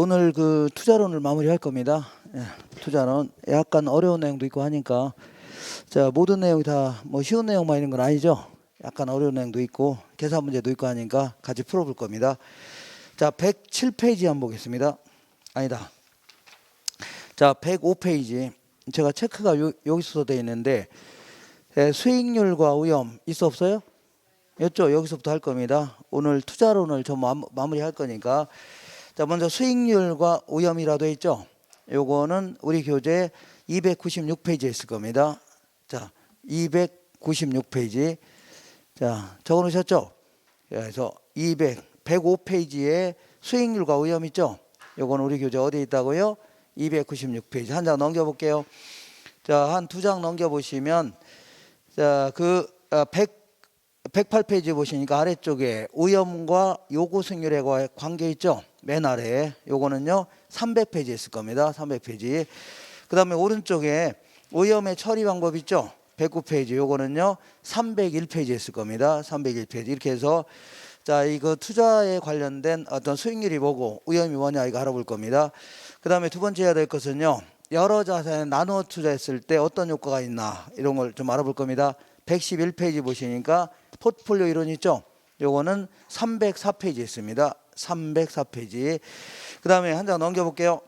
오늘 그 투자론을 마무리할 겁니다. 예, 투자론 약간 어려운 내용도 있고 하니까 자 모든 내용이 다 뭐 쉬운 내용만 있는 건 아니죠. 약간 어려운 내용도 있고 계산 문제도 있고 하니까 같이 풀어볼 겁니다. 자 107페이지 한번 보겠습니다. 아니다. 자 105페이지 제가 체크가 여기서 되어 있는데 수익률과 위험 있어 없어요? 있죠. 여기서부터 할 겁니다. 오늘 투자론을 좀 마무리할 거니까 자 먼저 수익률과 위험이라도 있죠. 요거는 우리 교재 296페이지에 있을 겁니다. 자 296페이지 자 적어놓으셨죠? 그래서 105페이지에 수익률과 위험 있죠. 요거는 우리 교재 어디에 있다고요? 296페이지 한 장 넘겨볼게요. 자 한 두 장 넘겨보시면 자그 108페이지 보시니까 아래쪽에 위험과 요구 수익률의 관계 있죠. 맨 아래 요거는요 300페이지에 있을 겁니다. 300페이지. 그 다음에 오른쪽에 위험의 처리 방법 있죠. 109페이지 요거는요 301페이지에 있을 겁니다. 301페이지 이렇게 해서 자 이거 투자에 관련된 어떤 수익률이 뭐고 위험이 뭐냐 이거 알아볼 겁니다. 그 다음에 두 번째 해야 될 것은요 여러 자산에 나누어 투자했을 때 어떤 효과가 있나 이런 걸 좀 알아볼 겁니다. 111페이지 보시니까 포트폴리오 이론 있죠. 요거는 304페이지에 있습니다. 304페이지. 그 다음에 한 장 넘겨볼게요.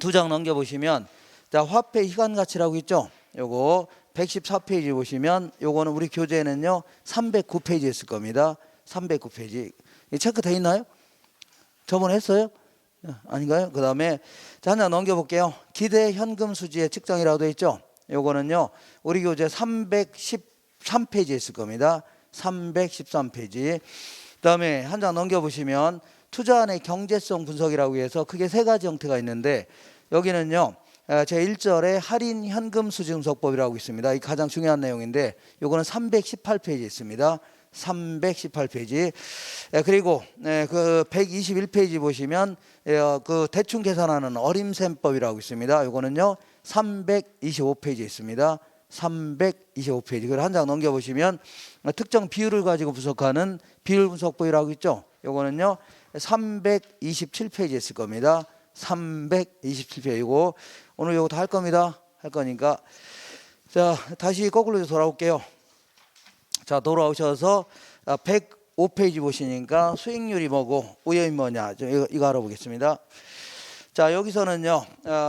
두 장 넘겨보시면 자 화폐 희간 가치라고 있죠. 요거 114페이지 보시면 요거는 우리 교재에는요 309페이지에 있을 겁니다. 309페이지. 체크 돼 있나요? 저번에 했어요? 아닌가요? 그 다음에 한 장 넘겨볼게요. 기대 현금 수지의 측정이라고 되어 있죠. 요거는요 우리 교재 313페이지에 있을 겁니다. 313페이지. 그 다음에 한 장 넘겨보시면 투자안의 경제성 분석이라고 해서 크게 세 가지 형태가 있는데 여기는요 제1절에 할인 현금 수지 분석법이라고 있습니다. 이 가장 중요한 내용인데 요거는 318페이지에 있습니다. 318페이지. 그리고 그 121페이지 보시면 그 대충 계산하는 어림셈법이라고 있습니다. 요거는요 325페이지에 있습니다. 325페이지. 그걸 한 장 넘겨보시면 특정 비율을 가지고 분석하는 비율 분석법이라고 있죠. 요거는요 327페이지에 있을 겁니다. 327페이지고 오늘 요거 다 할 겁니다. 할 거니까 자 다시 거꾸로 돌아올게요. 자 돌아오셔서 105페이지 보시니까 수익률이 뭐고 위험이 뭐냐 이거 알아보겠습니다. 자 여기서는요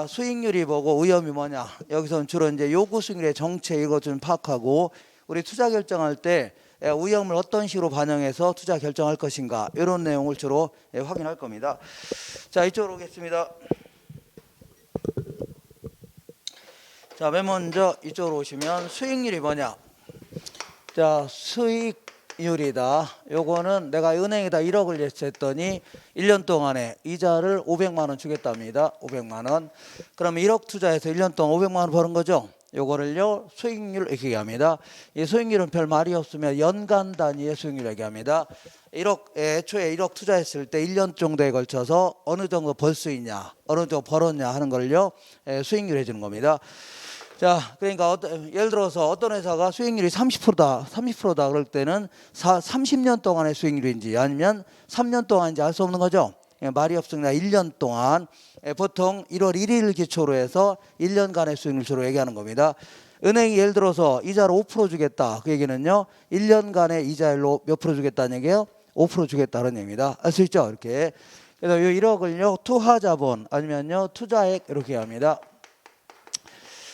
수익률이 뭐고 위험이 뭐냐 여기서는 주로 이제 요구 수익률의 정체 이거 좀 파악하고 우리 투자 결정할 때 위험을 어떤 식으로 반영해서 투자 결정할 것인가 이런 내용을 주로 확인할 겁니다. 자 이쪽으로 오겠습니다. 자 맨 먼저 이쪽으로 오시면 수익률이 뭐냐 자 수익률이다. 요거는 내가 은행에다 1억을 예치했더니 1년 동안에 이자를 500만 원 주겠답니다. 500만 원. 그러면 1억 투자해서 1년 동안 500만 원 버는 거죠. 요거를요 수익률 이렇게 얘기합니다. 이 수익률은 별 말이 없으면 연간 단위의 수익률 얘기합니다. 1억 애초에 1억 투자했을 때 1년 정도에 걸쳐서 어느 정도 벌 수 있냐 어느 정도 벌었냐 하는 걸요 수익률 해주는 겁니다. 자 그러니까 예를 들어서 어떤 회사가 수익률이 30%다 그럴 때는 30년 동안의 수익률인지 아니면 3년 동안인지 알 수 없는 거죠. 말이 없으니까 1년 동안 보통 1월 1일 기초로 해서 1년간의 수익률 주로 얘기하는 겁니다. 은행이 예를 들어서 이자를 5% 주겠다. 그 얘기는요 1년간의 이자율로 몇 프로 주겠다는 얘기예요? 5% 주겠다는 얘기입니다. 알 수 있죠? 이렇게. 그래서 이 1억을요 투하자본 아니면요 투자액 이렇게 합니다.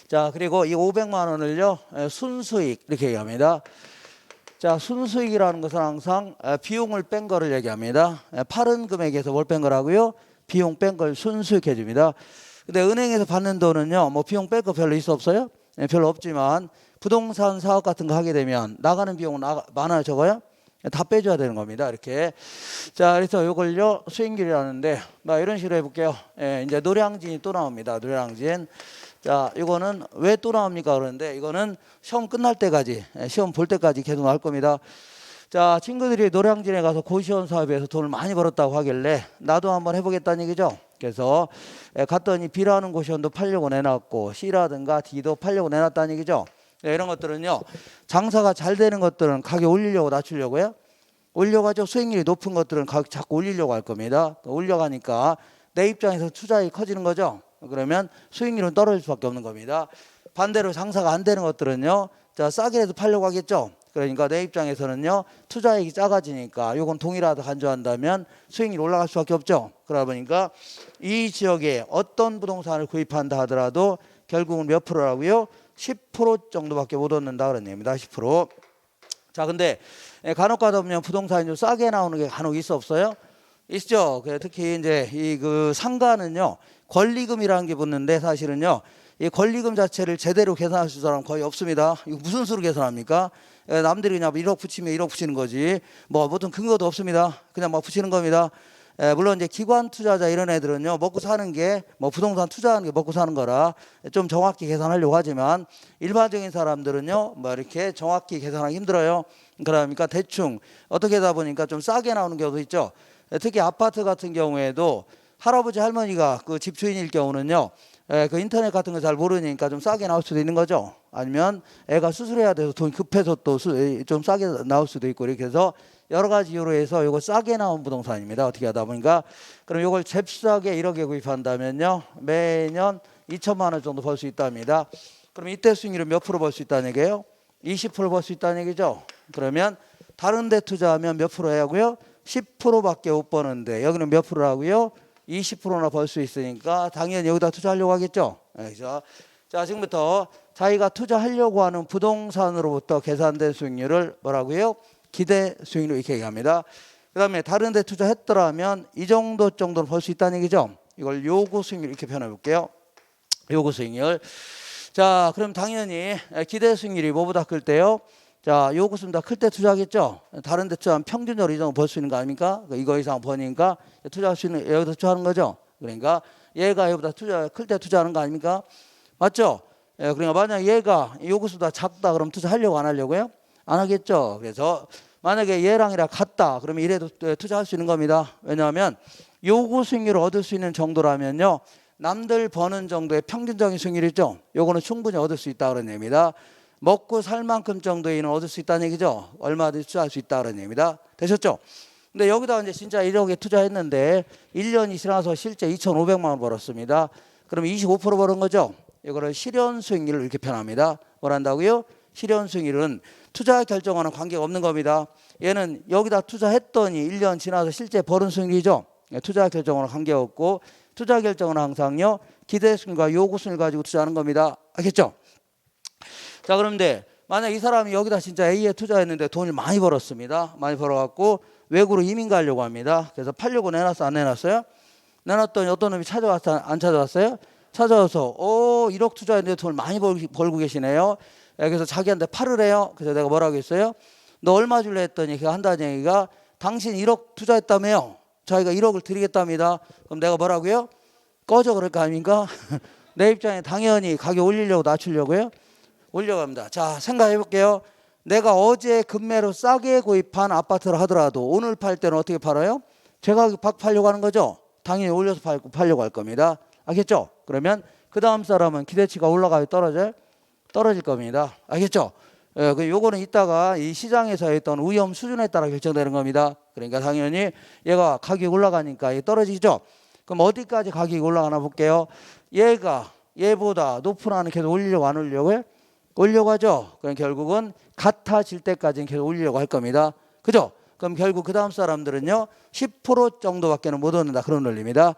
자 그리고 이 500만 원을요 순수익 이렇게 얘기합니다. 자 순수익이라는 것은 항상 비용을 뺀 거를 얘기합니다. 파른 금액에서 뭘 뺀 거라고요? 비용 뺀 걸 순수익 해줍니다. 근데 은행에서 받는 돈은요 뭐 비용 뺄 거 별로 있어 없어요? 별로 없지만 부동산 사업 같은 거 하게 되면 나가는 비용은 많아요 적어요? 다 빼줘야 되는 겁니다. 이렇게. 자 그래서 이걸요 수익률이라는데 이런 식으로 해볼게요. 이제 노량진이 또 나옵니다. 노량진. 자 이거는 왜 또 나옵니까 그러는데 이거는 시험 끝날 때까지 시험 볼 때까지 계속 나올 겁니다. 자 친구들이 노량진에 가서 고시원 사업에서 돈을 많이 벌었다고 하길래 나도 한번 해보겠다는 얘기죠. 그래서 갔더니 B라는 고시원도 팔려고 내놨고 C라든가 D도 팔려고 내놨다는 얘기죠. 이런 것들은요 장사가 잘 되는 것들은 가격 올리려고 낮추려고요 올려가지고 수익률이 높은 것들은 가격 자꾸 올리려고 할 겁니다. 올려가니까 내 입장에서 투자액이 커지는 거죠. 그러면 수익률은 떨어질 수밖에 없는 겁니다. 반대로 장사가 안 되는 것들은요, 자, 싸게라도 팔려고 하겠죠. 그러니까 내 입장에서는요, 투자액이 작아지니까 요건 동일하다 간주한다면 수익률이 올라갈 수밖에 없죠. 그러다 보니까 이 지역에 어떤 부동산을 구입한다 하더라도 결국은 몇 프로라고요? 10% 정도밖에 못 얻는다 그런 얘기입니다. 10%. 자, 근데 간혹 가다 보면 부동산이 좀 싸게 나오는 게 간혹 있어 없어요? 있죠. 특히 이제 이 그 상가는요, 권리금이라는 게 붙는데 사실은요, 이 권리금 자체를 제대로 계산할 수 있는 사람 거의 없습니다. 이거 무슨 수로 계산합니까? 남들이 그냥 1억 붙이면 1억 붙이는 거지. 뭐 보통 근거도 없습니다. 그냥 막 붙이는 겁니다. 물론 이제 기관 투자자 이런 애들은요, 먹고 사는 게 뭐 부동산 투자하는 게 먹고 사는 거라 좀 정확히 계산하려고 하지만 일반적인 사람들은요, 뭐 이렇게 정확히 계산하기 힘들어요. 그러니까 대충 어떻게 하다 보니까 좀 싸게 나오는 경우도 있죠. 특히 아파트 같은 경우에도 할아버지 할머니가 그 집주인일 경우는요, 그 인터넷 같은 거 잘 모르니까 좀 싸게 나올 수도 있는 거죠. 아니면 애가 수술해야 돼서 돈 급해서 또 좀 싸게 나올 수도 있고, 이렇게 해서 여러 가지 이유로 해서 이거 싸게 나온 부동산입니다. 어떻게 하다 보니까. 그럼 이걸 잽싸게 1억에 구입한다면요, 매년 2천만 원 정도 벌 수 있답니다. 그럼 이때 수익률은 몇 프로 벌 수 있다는 얘기예요? 20% 벌 수 있다는 얘기죠. 그러면 다른 데 투자하면 몇 프로 해야 하고요? 10%밖에 못 버는데 여기는 몇 프로라고요? 20%나 벌 수 있으니까 당연히 여기다 투자하려고 하겠죠. 그래서 자, 지금부터 자기가 투자하려고 하는 부동산으로부터 계산된 수익률을 뭐라고요? 기대 수익률 이렇게 얘기합니다. 그 다음에 다른 데 투자했더라면 이 정도는 벌 수 있다는 얘기죠. 이걸 요구 수익률 이렇게 표현해 볼게요. 요구 수익률. 자, 그럼 당연히 기대 수익률이 뭐보다 클 때요? 자, 요구 수익률보다 클 때 투자하겠죠. 다른 데 투자하면 평균적으로 이 정도 벌 수 있는 거 아닙니까? 이거 이상 버니까 투자할 수 있는, 여기다 투자하는 거죠. 그러니까 얘가 여기보다 클 때 투자하는 거 아닙니까? 맞죠? 그러니까 만약 얘가 요구 수보다 작다 그럼 투자하려고 안 하려고요? 안 하겠죠. 그래서 만약에 얘랑 이랑 같다 그러면 이래도 투자할 수 있는 겁니다. 왜냐하면 요구 수익률을 얻을 수 있는 정도라면요, 남들 버는 정도의 평균적인 수익률 있죠. 요거는 충분히 얻을 수 있다 그런 얘기입니다. 먹고 살 만큼 정도의 얻을 수 있다는 얘기죠. 얼마든지 투자할 수 있다 그런 얘기입니다. 되셨죠? 근데 여기다 이제 진짜 1억에 투자했는데 1년이 지나서 실제 2,500만 원 벌었습니다. 그러면 25% 버는 거죠. 이거를 실현 수익률을 이렇게 표현합니다. 뭘 한다고요? 실현 수익률은 투자 결정하는 관계가 없는 겁니다. 얘는 여기다 투자했더니 1년 지나서 실제 벌은 수익률이죠. 투자 결정하는 관계가 없고, 투자 결정은 항상요, 기대 수익률과 요구 수익률 가지고 투자하는 겁니다. 알겠죠? 자, 그런데 만약 이 사람이 여기다 진짜 A에 투자했는데 돈을 많이 벌었습니다. 많이 벌어갖고 외국으로 이민 가려고 합니다. 그래서 팔려고 내놨어, 안 내놨어요? 내놨더니 어떤 놈이 찾아왔어, 안 찾아왔어요? 찾아와서 1억 투자했는데 돈을 많이 벌고 계시네요. 그래서 자기한테 팔으래요. 그래서 내가 뭐라고 했어요? 너 얼마 줄래 했더니 걔가 한다는 얘기가, 당신 1억 투자했다며요. 자기가 1억을 드리겠답니다. 그럼 내가 뭐라고요? 꺼져 그럴 거 아닙니까? 내 입장에 당연히 가격 올리려고 낮추려고요? 올려고 합니다. 자, 생각해 볼게요. 내가 어제 금매로 싸게 구입한 아파트를 하더라도 오늘 팔 때는 어떻게 팔아요? 제가 팔려고 하는 거죠. 당연히 올려서 팔려고 할 겁니다. 알겠죠? 그러면 그 다음 사람은 기대치가 올라가요, 떨어져요? 떨어질 겁니다. 알겠죠? 요거는 이따가 이 시장에서 했던 위험 수준에 따라 결정되는 겁니다. 그러니까 당연히 얘가 가격이 올라가니까 떨어지죠. 그럼 어디까지 가격이 올라가나 볼게요. 얘가 얘보다 높은 안은 계속 올리려고 안 올리려고요? 올리려고 하죠. 그럼 결국은 같아질 때까지는 계속 올리려고 할 겁니다. 그죠? 그럼 결국 그 다음 사람들은요, 10% 정도밖에는 못 얻는다 그런 논리입니다.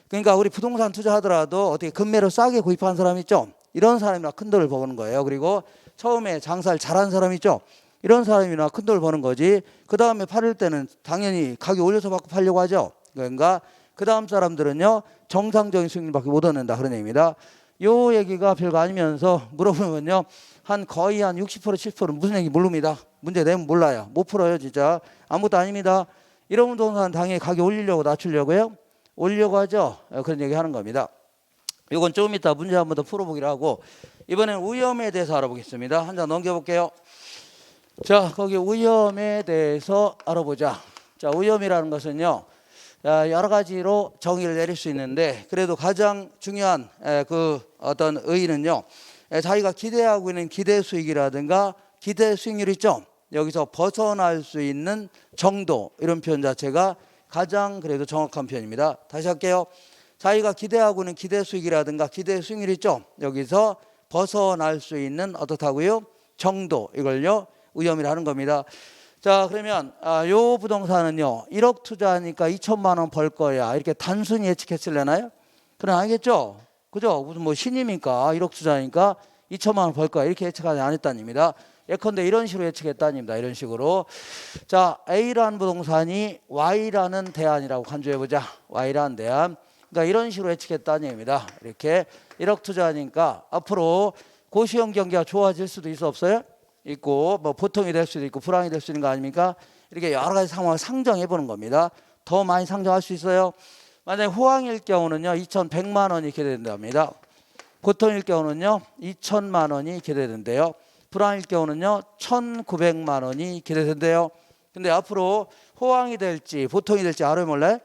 그러니까 우리 부동산 투자하더라도 어떻게 금매로 싸게 구입한 사람 있죠? 이런 사람이나 큰 돈을 버는 거예요. 그리고 처음에 장사를 잘한 사람 있죠? 이런 사람이나 큰 돈을 버는 거지. 그 다음에 팔을 때는 당연히 가격 올려서 받고 팔려고 하죠. 그러니까 그 다음 사람들은요, 정상적인 수익률밖에 못 얻는다 그런 얘기입니다. 요 얘기가 별거 아니면서 물어보면요, 거의 한 60% 70%는 무슨 얘기 모릅니다. 문제 내면 몰라요. 못 풀어요 진짜. 아무것도 아닙니다. 이런 부동산 당연히 가격 올리려고 낮추려고요? 올리려고 하죠. 그런 얘기 하는 겁니다. 이건 조금 이따 문제 한 번 더 풀어보기로 하고, 이번엔 위험에 대해서 알아보겠습니다. 한 장 넘겨볼게요. 자, 거기 위험에 대해서 알아보자. 자, 위험이라는 것은요, 여러 가지로 정의를 내릴 수 있는데, 그래도 가장 중요한 그 어떤 의의는요, 자기가 기대하고 있는 기대 수익이라든가 기대 수익률 있죠? 여기서 벗어날 수 있는 정도, 이런 표현 자체가 가장 그래도 정확한 표현입니다. 다시 할게요. 자기가 기대하고 있는 기대 수익이라든가 기대 수익률 있죠. 여기서 벗어날 수 있는 어떻다고요? 정도, 이걸요 위험이라 하는 겁니다. 자, 그러면 요 부동산은요 1억 투자하니까 2천만 원 벌 거야 이렇게 단순히 예측했을래나요? 그건 아니겠죠. 그죠? 무슨 뭐 신입니까? 1억 투자하니까 2천만 원 벌 거야 이렇게 예측하지 않았다입니다. 예컨대 이런 식으로 예측했다입니다. 이런 식으로. 자, A라는 부동산이 Y라는 대안이라고 간주해보자. Y라는 대안. 그러니까 이런 식으로 예측했다는 얘기입니다. 이렇게 1억 투자하니까 앞으로 고시형 경기가 좋아질 수도 있어 없어요? 있고 뭐 보통이 될 수도 있고 불황이 될 수 있는 거 아닙니까? 이렇게 여러 가지 상황을 상정해 보는 겁니다. 더 많이 상정할 수 있어요. 만약에 호황일 경우는요 2,100만 원이 기대된답니다. 보통일 경우는요 2천만 원이 기대된대요. 불황일 경우는요 1,900만 원이 기대된대요. 근데 앞으로 호황이 될지 보통이 될지 알아요 몰라요?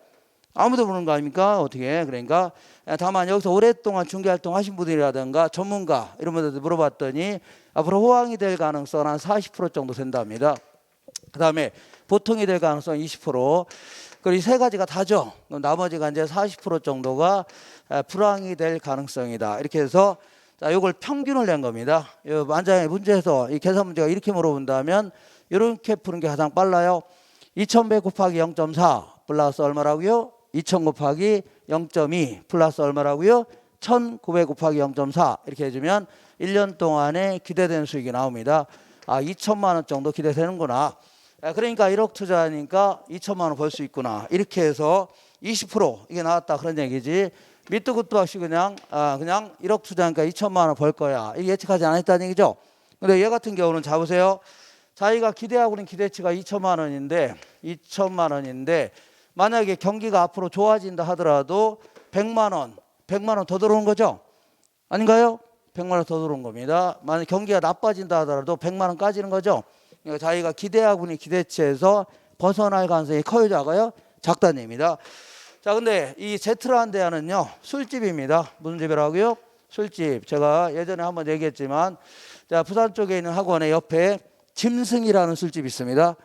아무도 모르는 거 아닙니까? 어떻게? 그러니까 다만 여기서 오랫동안 중개활동 하신 분들이라든가 전문가 이런 분들한테 물어봤더니 앞으로 호황이 될 가능성은 한 40% 정도 된답니다. 그 다음에 보통이 될 가능성 20%. 그리고 이 세 가지가 다죠. 그럼 나머지가 이제 40% 정도가 불황이 될 가능성이다. 이렇게 해서 자, 요걸 평균을 낸 겁니다. 만약에 문제에서 이 계산 문제가 이렇게 물어본다면 이렇게 푸는 게 가장 빨라요. 2100 곱하기 0.4 플러스 얼마라고요? 2000 곱하기 0.2 플러스 얼마라고요? 1900 곱하기 0.4 이렇게 해주면 1년 동안에 기대되는 수익이 나옵니다. 2천만 원 정도 기대되는구나. 그러니까 1억 투자하니까 2천만 원 벌 수 있구나. 이렇게 해서 20% 이게 나왔다 그런 얘기지. 밑도 끝도 없이 그냥 1억 투자하니까 2천만 원 벌 거야. 이게 예측하지 않았다는 얘기죠. 근데 얘 같은 경우는 잡으세요. 자기가 기대하고 있는 기대치가 2천만 원인데 만약에 경기가 앞으로 좋아진다 하더라도 100만 원 더 들어오는 거죠? 아닌가요? 100만 원 더 들어온 겁니다. 만약 경기가 나빠진다 하더라도 100만 원 까지는 거죠. 그러니까 자기가 기대하고 있는 기대치에서 벗어날 가능성이 커요, 작아요? 작다는 얘기입니다. 자, 근데 이 Z라는 대안은요 술집입니다. 무슨 집이라고요? 술집. 제가 예전에 한번 얘기했지만 자, 부산 쪽에 있는 학원의 옆에 짐승이라는 술집이 있습니다.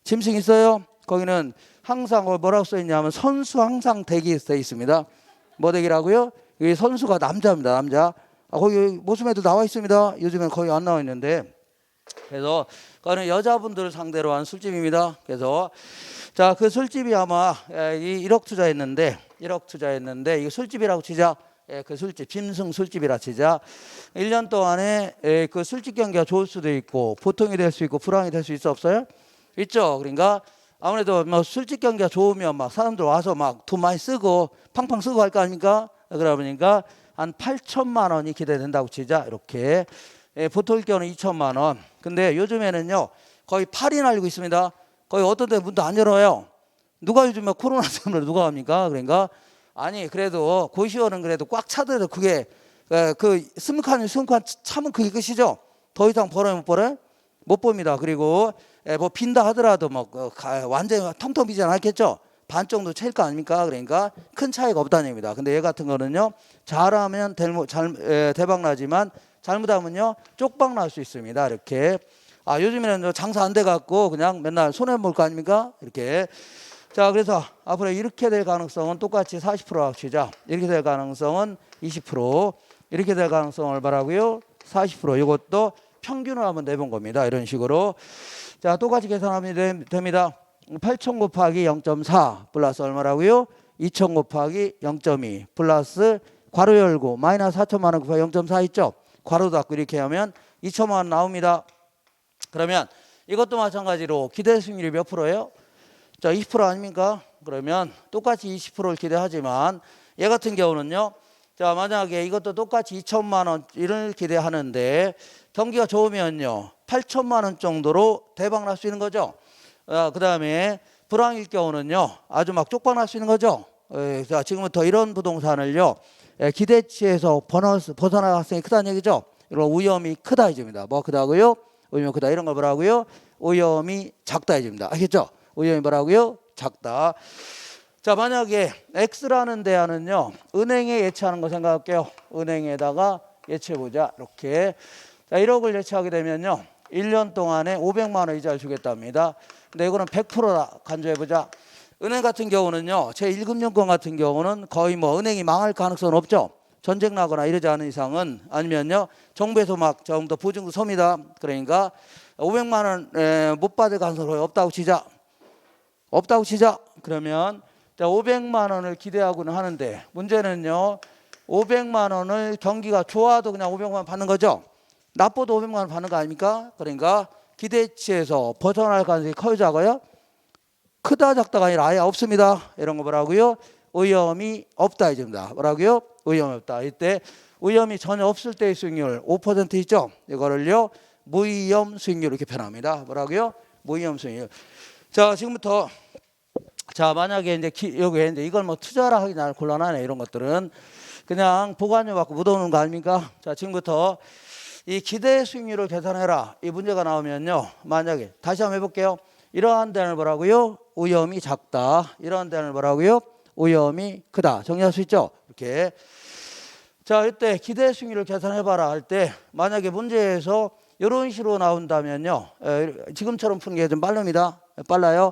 짐승 있어요? 거기는 항상 뭐라고 써 있냐면 선수 항상 대기 돼 있습니다. 뭐 대기라고요? 이 선수가 남자입니다. 남자. 거기 모습에도 나와 있습니다. 요즘엔 거의 안 나와 있는데. 그래서 그거는 여자분들을 상대로 한 술집입니다. 그래서 자, 그 술집이 아마 이 1억 투자했는데 이거 술집이라고 치자. 그 술집 짐승 술집이라 치자. 1년 동안에 그 술집 경기가 좋을 수도 있고 보통이 될 수 있고 불황이 될 수 있어 없어요? 있죠. 그러니까 아무래도 뭐 술집 경기가 좋으면 막 사람들 와서 막 돈 많이 쓰고 팡팡 쓰고 할 거 아닙니까? 그러다 보니까 한 8천만 원이 기대된다고 치자. 이렇게 보통일 경우는 2천만 원. 근데 요즘에는요 거의 8이 날리고 있습니다. 거의 어떤 데 문도 안 열어요. 누가 요즘에 코로나 때문에 누가 합니까? 그러니까 아니 그래도 고시원은 그래도 꽉 차더라도 그게 그 스무칸 차면 그게 끝이죠. 더 이상 벌어요 못 벌어요? 못 봅니다. 그리고 뭐 빈다 하더라도 뭐 완전히 텅텅 비지 않겠죠. 반 정도 찰 거 아닙니까? 그러니까 큰 차이가 없다는 얘기입니다. 근데 얘 같은 거는요 잘하면 대박 나지만 잘못하면요 쪽박 날 수 있습니다. 이렇게 요즘에는 장사 안 돼 갖고 그냥 맨날 손해 볼 거 아닙니까? 이렇게. 자, 그래서 앞으로 이렇게 될 가능성은 똑같이 40%라고 치자. 이렇게 될 가능성은 20%, 이렇게 될 가능성은 얼마라고요? 40%. 이것도 평균을 한번 내본 겁니다. 이런 식으로. 자, 똑같이 계산하면 됩니다. 8,000 곱하기 0.4 플러스 얼마라고요? 2,000 곱하기 0.2 플러스 괄호 열고 마이너스 4천만 원 곱하기 0.4 있죠? 괄호 닫고 이렇게 하면 2천만 원 나옵니다. 그러면 이것도 마찬가지로 기대 수익률이 몇 프로예요? 자, 20% 아닙니까? 그러면 똑같이 20%를 기대하지만 얘 같은 경우는요. 자, 만약에 이것도 똑같이 2천만 원을 기대하는데 경기가 좋으면요. 8천만 원 정도로 대박 날 수 있는 거죠. 그 다음에 불황일 경우는요. 아주 막 쪽박 날 수 있는 거죠. 자, 지금부터 이런 부동산을요. 기대치에서 벗어날 가능성이 크다는 얘기죠. 이런 위험이 크다 이집니다. 뭐 크다고요? 위험이 크다. 이런 걸 뭐라고요? 위험이 작다 이집니다. 알겠죠? 위험이 뭐라고요? 작다. 자, 만약에 X라는 대안은요. 은행에 예치하는 거 생각할게요. 은행에다가 예치해보자. 이렇게. 자, 1억을 예치하게 되면요. 1년 동안에 500만 원 이자를 주겠답니다. 근데 이거는 100%다 간주해보자. 은행 같은 경우는요, 제1금융권 같은 경우는 거의 뭐 은행이 망할 가능성은 없죠. 전쟁 나거나 이러지 않은 이상은. 아니면요, 정부에서 막 좀 더 보증도 섭니다. 그러니까 500만 원 못 받을 가능성이 거의 없다고 치자. 없다고 치자. 그러면 500만 원을 기대하고는 하는데, 문제는요, 500만 원을 경기가 좋아도 그냥 500만 원 받는 거죠. 나빠도 500만 원 받는 거 아닙니까? 그러니까 기대치에서 벗어날 가능성이 커요, 작아요? 크다 작다가 아니라 아예 없습니다. 이런 거 뭐라고요? 위험이 없다 이겁니다. 뭐라고요? 위험이 없다. 이때 위험이 전혀 없을 때의 수익률 5% 있죠? 이거를요, 무위험 수익률 이렇게 표현합니다. 뭐라고요? 무위험 수익률. 자, 지금부터 자, 만약에 이제 여기 이제 이걸 뭐 투자라 하기 나는 곤란하네. 이런 것들은 그냥 보관료 받고 묻어놓는 거 아닙니까? 자, 지금부터 이 기대 수익률을 계산해라. 이 문제가 나오면요, 만약에 다시 한번 해볼게요. 이러한 데는 뭐라고요? 위험이 작다. 이러한 데는 뭐라고요? 위험이 크다. 정리할 수 있죠? 이렇게. 자, 이때 기대 수익률을 계산해봐라 할 때 만약에 문제에서 이런 식으로 나온다면요, 지금처럼 푸는 게 좀 빠릅니다. 빨라요.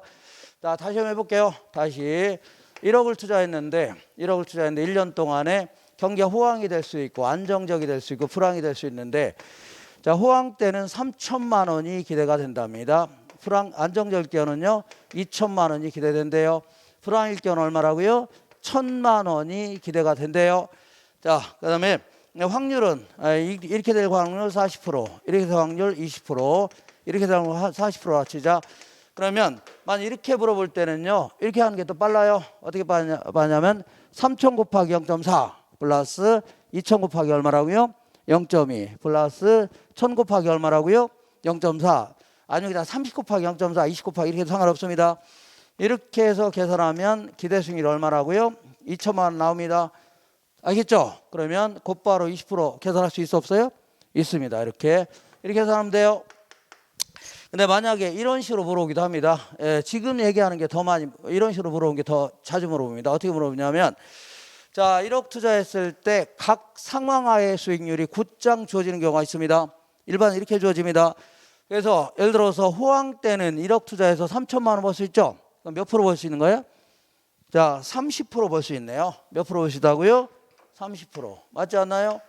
자, 다시 한번 해볼게요. 다시 1억을 투자했는데 1년 동안에 경기가 호황이 될 수 있고 안정적이 될 수 있고 불황이 될 수 있는데, 자, 호황 때는 3천만 원이 기대가 된답니다. 불황 안정적일 경우는요 2천만 원이 기대된대요. 불황일 경우는 얼마라고요? 1,000만 원이 기대가 된대요. 자, 그다음에 확률은 이렇게 될 확률 40%, 이렇게 될 확률 20%, 이렇게 될 확률 40%라 치자. 그러면 만약 이렇게 물어볼 때는요, 이렇게 하는 게 더 빨라요. 어떻게 빠냐면 3,000 곱하기 0.4 플러스 2,000 곱하기 얼마라고요? 0.2 플러스 1,000 곱하기 얼마라고요? 0.4. 아니면 그냥 30 곱하기 0.4, 20 곱하기 이렇게 해도 상관없습니다. 이렇게 해서 계산하면 기대 수익률이 얼마라고요? 2천만 원 나옵니다. 알겠죠? 그러면 곧바로 20% 계산할 수 있어 없어요? 있습니다. 이렇게 계산하면 돼요. 근데 만약에 이런 식으로 물어보기도 합니다. 지금 얘기하는 게 더 많이, 이런 식으로 물어보는 게 더 자주 물어봅니다. 어떻게 물어보냐면, 자, 1억 투자했을 때 각 상황하의 수익률이 곧장 주어지는 경우가 있습니다. 일반 이렇게 주어집니다. 그래서 예를 들어서 호황 때는 1억 투자해서 3천만 원 벌 수 있죠? 그럼 몇 프로 벌 수 있는 거예요? 자, 30% 벌 수 있네요. 몇 프로 벌 수 있다고요? 30%. 맞지 않나요?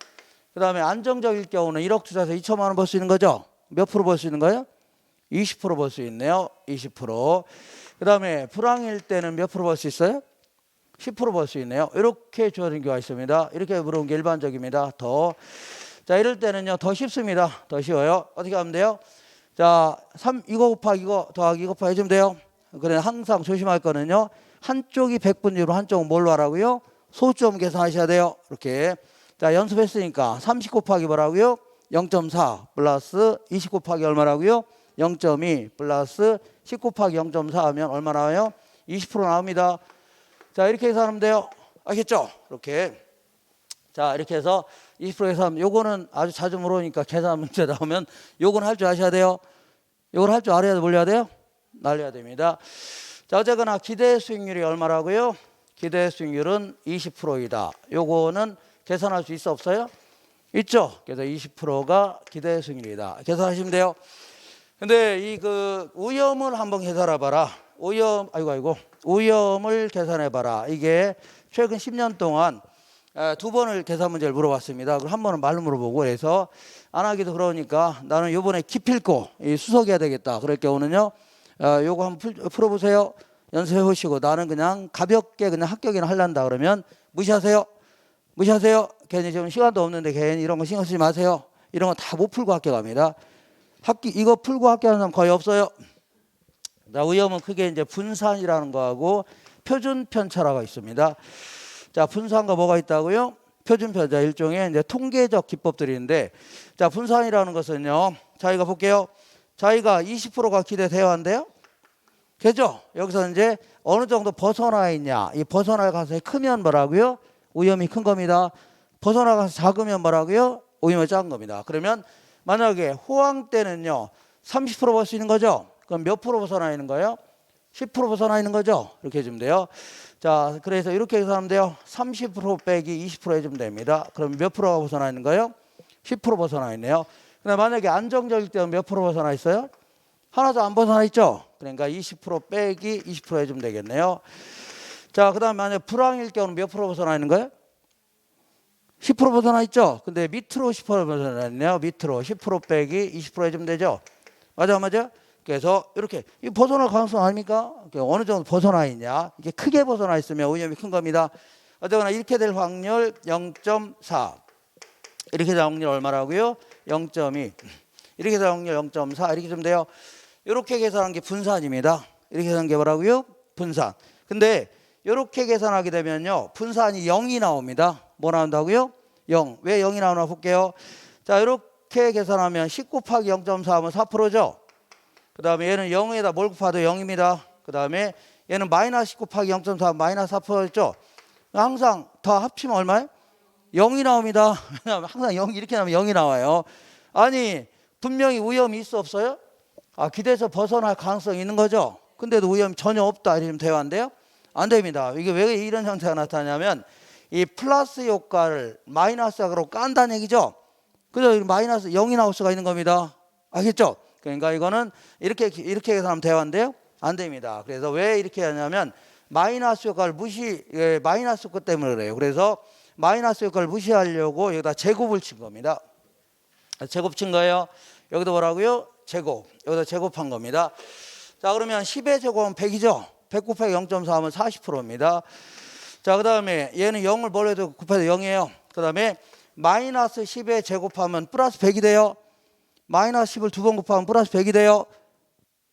그 다음에 안정적일 경우는 1억 투자해서 2천만 원 벌 수 있는 거죠? 몇 프로 벌 수 있는 거예요? 20% 벌 수 있네요. 20%. 그 다음에 불황일 때는 몇 프로 벌 수 있어요? 10% 벌 수 있네요. 이렇게 주어진 경우가 있습니다. 이렇게 물어본 게 일반적입니다. 자, 이럴 때는요, 더 쉽습니다. 더 쉬워요. 어떻게 하면 돼요? 자, 이거 곱하기 이거 더하기 이거 곱하기 해주면 돼요. 그래, 항상 조심할 거는요, 한쪽이 100분율로 한쪽은 뭘로 하라고요? 소점 계산하셔야 돼요. 이렇게. 자, 연습했으니까 30 곱하기 뭐라고요? 0.4 플러스 20 곱하기 얼마라고요? 0.2 플러스 10 곱하기 0.4 하면 얼마 나와요? 20% 나옵니다. 자, 이렇게 계산하면 돼요. 알겠죠? 이렇게. 자, 이렇게 해서 20% 계산하면, 요거는 아주 자주 물어보니까 계산 문제 나오면 요거는 할 줄 아셔야 돼요. 요걸 할 줄 알아야 몰라야 돼요? 날려야 됩니다. 자, 어쨌거나 기대 수익률이 얼마라고요? 기대 수익률은 20%이다. 요거는 계산할 수 있어 없어요? 있죠. 그래서 20%가 기대 수익률이다. 계산하시면 돼요. 근데 이 위험을 한번 계산해 봐라. 위험을 계산해 봐라. 이게 최근 10년 동안 2번을 계산 문제를 물어봤습니다. 한 번은 말로 물어보고, 그래서 안 하기도 그러니까 나는 요번에 기필코 수석해야 되겠다. 그럴 경우는요, 요거 한번 풀어보세요. 연습해 보시고, 나는 그냥 가볍게 그냥 합격이나 하려한다 그러면 무시하세요. 괜히 지금 시간도 없는데 괜히 이런 거 신경 쓰지 마세요. 이런 거 다 못 풀고 합격합니다. 이거 풀고 합격하는 사람 거의 없어요. 자, 위험은 크게 이제 분산이라는 거하고 표준 편차라고 있습니다. 자, 분산과 뭐가 있다고요? 표준 편차, 일종의 이제 통계적 기법들인데, 자, 분산이라는 것은요, 자기가 볼게요. 자기가 20%가 기대돼야 한대요. 그죠? 여기서 이제 어느 정도 벗어나 있냐. 이 벗어날 가능성이 크면 뭐라고요? 위험이 큰 겁니다. 벗어나가서 작으면 뭐라고요? 위험이 작은 겁니다. 그러면 만약에 호황 때는요 30% 벌 수 있는 거죠. 그럼 몇 프로 벗어나 있는 거예요? 10% 벗어나 있는 거죠. 이렇게 해주면 돼요. 자, 그래서 이렇게 계산하면 돼요. 30% 빼기 20% 해주면 됩니다. 그럼 몇 프로가 벗어나 있는 거예요? 10% 벗어나 있네요. 근데 만약에 안정적일 때는 몇 프로 벗어나 있어요? 하나도 안 벗어나 있죠. 그러니까 20% 빼기 20% 해주면 되겠네요. 자, 그 다음에 만약 불황일 경우는 몇 프로 벗어나 있는 거예요? 10% 벗어나 있죠? 근데 밑으로 10% 벗어나 있네요. 밑으로 10% 빼기 20% 해주면 되죠? 맞아, 맞아? 그래서 이렇게 이 벗어날 가능성 아닙니까? 어느 정도 벗어나 있냐? 이게 크게 벗어나 있으면 오염이 큰 겁니다. 어쨌거나 이렇게 될 확률 0.4. 이렇게 될 확률 얼마라고요? 0.2. 이렇게 될 확률 0.4. 이렇게 좀 돼요. 이렇게 계산한 게 분산입니다. 이렇게 계산한 게 뭐라고요? 분산. 근데 이렇게 계산하게 되면요, 분산이 0이 나옵니다. 뭐 나온다고요? 0. 왜 0이 나오나 볼게요. 자, 이렇게 계산하면 10 곱하기 0.4 하면 4%죠. 그 다음에 얘는 0에다 뭘 곱해도 0입니다. 그 다음에 얘는 마이너스 10 곱하기 0.4 하면 마이너스 4%였죠. 항상 다 합치면 얼마예요? 0이 나옵니다. 왜냐하면 항상 0 이렇게 나오면 0이 나와요. 아니, 분명히 오염이 있어 없어요? 아, 기대에서 벗어날 가능성이 있는 거죠. 근데도 오염이 전혀 없다 이러면 돼요, 안 돼요? 안 됩니다. 이게 왜 이런 형태가 나타나냐면 이 플러스 효과를 마이너스로 깐다는 얘기죠. 그래서 마이너스 0이 나올 수가 있는 겁니다. 알겠죠? 그러니까 이거는 이렇게 계산하면 돼요, 안 돼요? 안 됩니다. 그래서 왜 이렇게 하냐면 마이너스 효과를 마이너스 효과 때문에 그래요. 그래서 마이너스 효과를 무시하려고 여기다 제곱을 친 겁니다. 제곱 친 거예요. 여기도 뭐라고요? 제곱. 여기다 제곱한 겁니다. 자, 그러면 10의 제곱은 100이죠. 100 곱하기 0.4 하면 40%입니다. 자, 그 다음에 얘는 0을 뭘 해도 곱해도 0이에요. 그 다음에 마이너스 10의 제곱하면 플러스 100이 돼요. 마이너스 10을 두 번 곱하면 플러스 100이 돼요.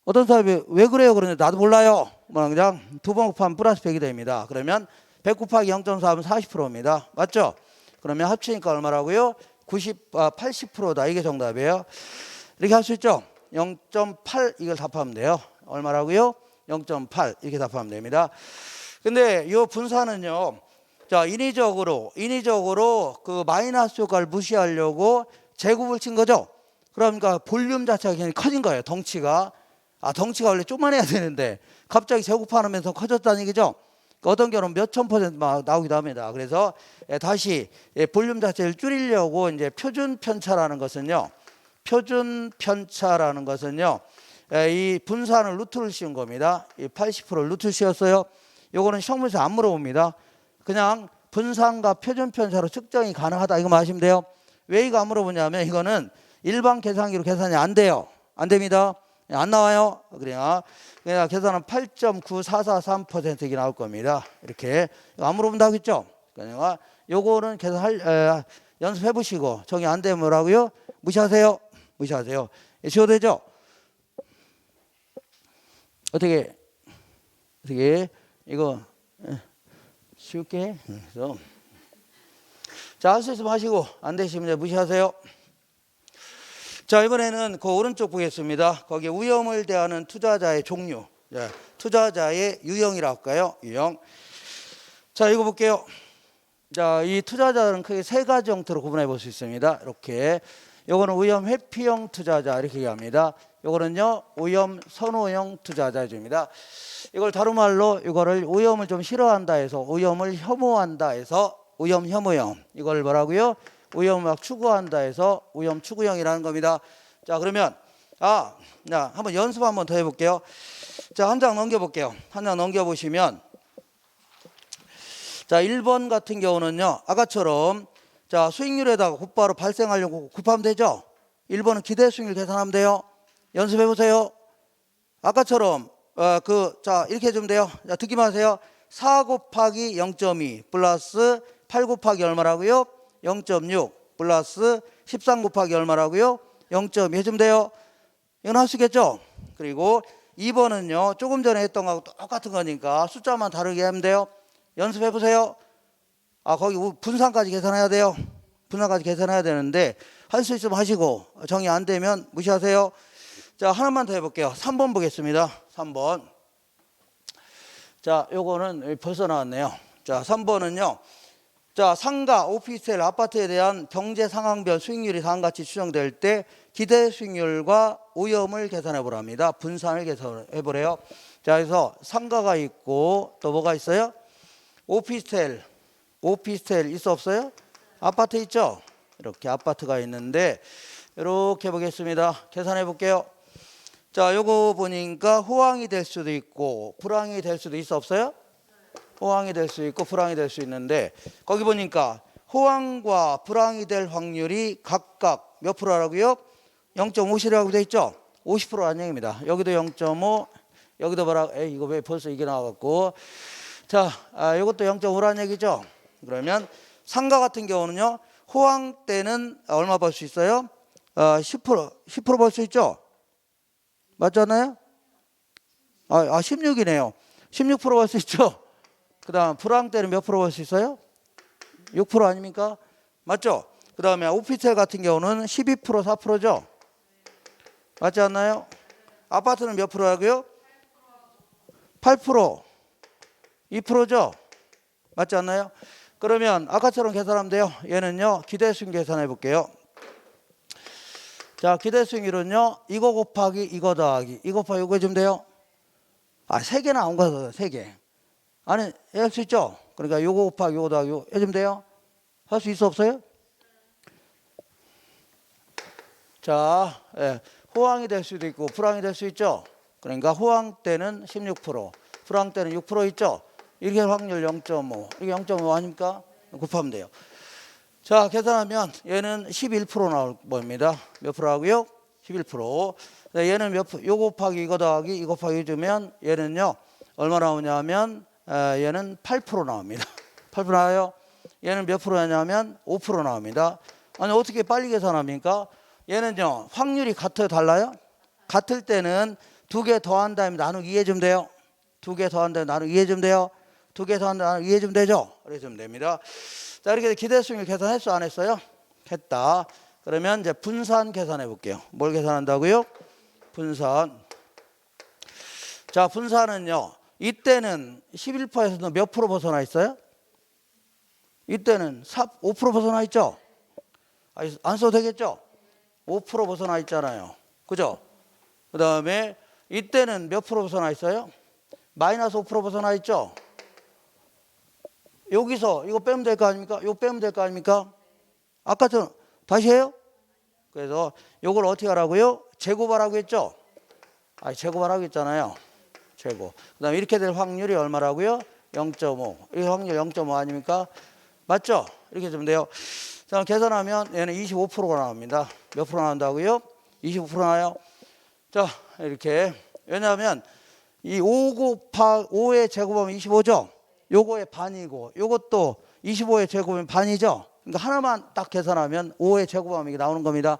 어떤 사람이 왜 그래요? 그러는데 나도 몰라요. 그냥 두 번 곱하면 플러스 100이 됩니다. 그러면 100 곱하기 0.4 하면 40%입니다. 맞죠? 그러면 합치니까 얼마라고요? 80%다. 이게 정답이에요. 이렇게 할 수 있죠? 0.8 이걸 답하면 돼요. 얼마라고요? 0.8 이렇게 답하면 됩니다. 근데 이 분산은요, 자, 인위적으로 그 마이너스 효과를 무시하려고 제곱을 친 거죠. 그러니까 볼륨 자체가 굉장히 커진 거예요. 덩치가. 덩치가 원래 조그만해야 되는데 갑자기 제곱하면서 커졌다는 얘기죠. 어떤 경우는 몇천 % 막 나오기도 합니다. 그래서 다시 볼륨 자체를 줄이려고 이제 표준 편차라는 것은요, 이 분산을 루트를 씌운 겁니다. 이 80%를 루트 씌웠어요. 요거는 시험에서 안 물어봅니다. 그냥 분산과 표준 편차로 측정이 가능하다 이거 아시면 돼요. 왜 이거 안 물어보냐면 이거는 일반 계산기로 계산이 안 돼요. 안 됩니다. 안 나와요. 그냥 계산은 8.9443% 이게 나올 겁니다. 이렇게 안 물어본다 하겠죠. 그러니까 요거는 계산 연습해 보시고 정리 안 되면 뭐라고요? 무시하세요. 쉬워도 되죠? 어떻게 이거 쉽게 그래서 자, 할 수 있으면 하시고 안 되시면 이제 무시하세요. 자, 이번에는 그 오른쪽 보겠습니다. 거기에 위험을 대하는 투자자의 종류, 투자자의 유형이라고 할까요? 유형. 자, 이거 볼게요. 자, 이 투자자는 크게 세 가지 형태로 구분해 볼 수 있습니다. 이렇게 요거는 위험 회피형 투자자 이렇게 얘기합니다. 요거는요 위험 선호형 투자자입니다. 이걸 다른 말로 이거를 위험을 좀 싫어한다 해서 위험을 혐오한다 해서 위험 혐오형, 이걸 뭐라고요? 위험을 막 추구한다 해서 위험 추구형이라는 겁니다. 자, 그러면 자, 한번 연습 한번 더 해볼게요. 자, 한 장 넘겨볼게요. 한 장 넘겨보시면 자, 1번 같은 경우는요 아까처럼 자, 수익률에다가 곧바로 발생하려고 곱하면 되죠. 1번은 기대 수익률 계산하면 돼요. 연습해 보세요. 아까처럼 자, 이렇게 해주면 돼요. 자, 듣기만 하세요. 4 곱하기 0.2 플러스 8 곱하기 얼마라고요? 0.6 플러스 13 곱하기 얼마라고요? 0.2 해주면 돼요. 이건 할 수 있겠죠? 그리고 2번은요 조금 전에 했던 거하고 똑같은 거니까 숫자만 다르게 하면 돼요. 연습해 보세요. 거기 분산까지 계산해야 돼요. 분산까지 계산해야 되는데 할 수 있으면 하시고 정리 안 되면 무시하세요. 자, 하나만 더 해볼게요. 3번 보겠습니다. 3번. 자, 요거는 벌써 나왔네요. 자, 3번은요. 자, 상가, 오피스텔, 아파트에 대한 경제 상황별 수익률이 다음과 같이 추정될 때 기대 수익률과 오염을 계산해 보랍니다. 분산을 계산해 보래요. 자, 그래서 상가가 있고 또 뭐가 있어요? 오피스텔 있어 없어요? 아파트 있죠? 이렇게 아파트가 있는데 이렇게 보겠습니다. 계산해 볼게요. 자, 요거 보니까 호황이 될 수도 있고 불황이 될 수도 있어 없어요? 호황이 될 수 있고 불황이 될 수 있는데 거기 보니까 호황과 불황이 될 확률이 각각 몇 프로라고요? 0.5시라고 돼 있죠? 50%라는 얘기입니다. 여기도 0.5, 여기도 뭐라? 에이, 이거 왜 벌써 이게 나와갖고? 자, 이것도 0.5라는 얘기죠. 그러면 상가 같은 경우는요, 호황 때는 얼마 벌 수 있어요? 10% 벌 수 있죠? 맞잖아요? 16이네요. 16% 벌 수 있죠? 그 다음 불황 때는 몇 프로 벌 수 있어요? 6% 아닙니까? 맞죠? 그 다음에 오피스텔 같은 경우는 12%, 4%죠? 맞지 않나요? 아파트는 몇 프로라고요? 8%, 2%죠? 맞지 않나요? 그러면 아까처럼 계산하면 돼요. 얘는요, 기대수익 계산해 볼게요. 자, 기대수익률은요, 이거 곱하기 이거 더하기 이거 곱하기 이거 해주면 돼요. 3개나 안 가서 3개. 아니, 할 수 있죠? 그러니까 요거 곱하기 요거 더하기 요거 해주면 돼요. 할 수 있어 없어요? 자, 호황이 될 수도 있고 불황이 될 수 있죠. 그러니까 호황 때는 16%, 불황 때는 6% 있죠. 이렇게 확률 0.5, 이게 0.5 아닙니까? 곱하면 돼요. 자, 계산하면 얘는 11% 나올 겁니다. 몇 프로라고요? 11%. 얘는 요 곱하기 이거 더하기 이거 곱하기 해주면 얘는요 얼마 나오냐면 얘는 8% 나옵니다. 8% 나와요. 얘는 몇 프로냐면 5% 나옵니다. 아니 어떻게 빨리 계산합니까? 얘는요 확률이 같아요 달라요? 같을 때는 2개 더한 다음에 나누기 2 해주면 돼요. 2개 더한 다음에 나누기 2 해주면 돼요. 2개 더한 다음에 나누기 2 해주면 되죠. 그래주면 됩니다. 자, 이렇게 기대수익률 계산했어 안 했어요? 했다. 그러면 이제 분산 계산해 볼게요. 뭘 계산한다고요? 분산. 자, 분산은요 이때는 11%에서 몇 프로 벗어나 있어요? 이때는 5% 벗어나 있죠? 안 써도 되겠죠? 5% 벗어나 있잖아요. 그죠? 그 다음에 이때는 몇 프로 벗어나 있어요? 마이너스 5% 벗어나 있죠? 여기서 이거 빼면 될 거 아닙니까? 이거 빼면 될 거 아닙니까? 아까처럼 다시 해요? 그래서 이걸 어떻게 하라고요? 제곱하라고 했죠? 제곱하라고 했잖아요. 제곱. 그 다음에 이렇게 될 확률이 얼마라고요? 0.5. 이 확률 0.5 아닙니까? 맞죠? 이렇게 되면 돼요. 자, 계산하면 얘는 25%가 나옵니다. 몇 프로 나온다고요? 25% 나와요. 자, 이렇게. 왜냐하면 이 5 곱하기 5의 제곱하면 25죠? 요거의 반이고 요것도 25의 제곱이면 반이죠? 그러니까 하나만 딱 계산하면 5의 제곱하면 이게 나오는 겁니다.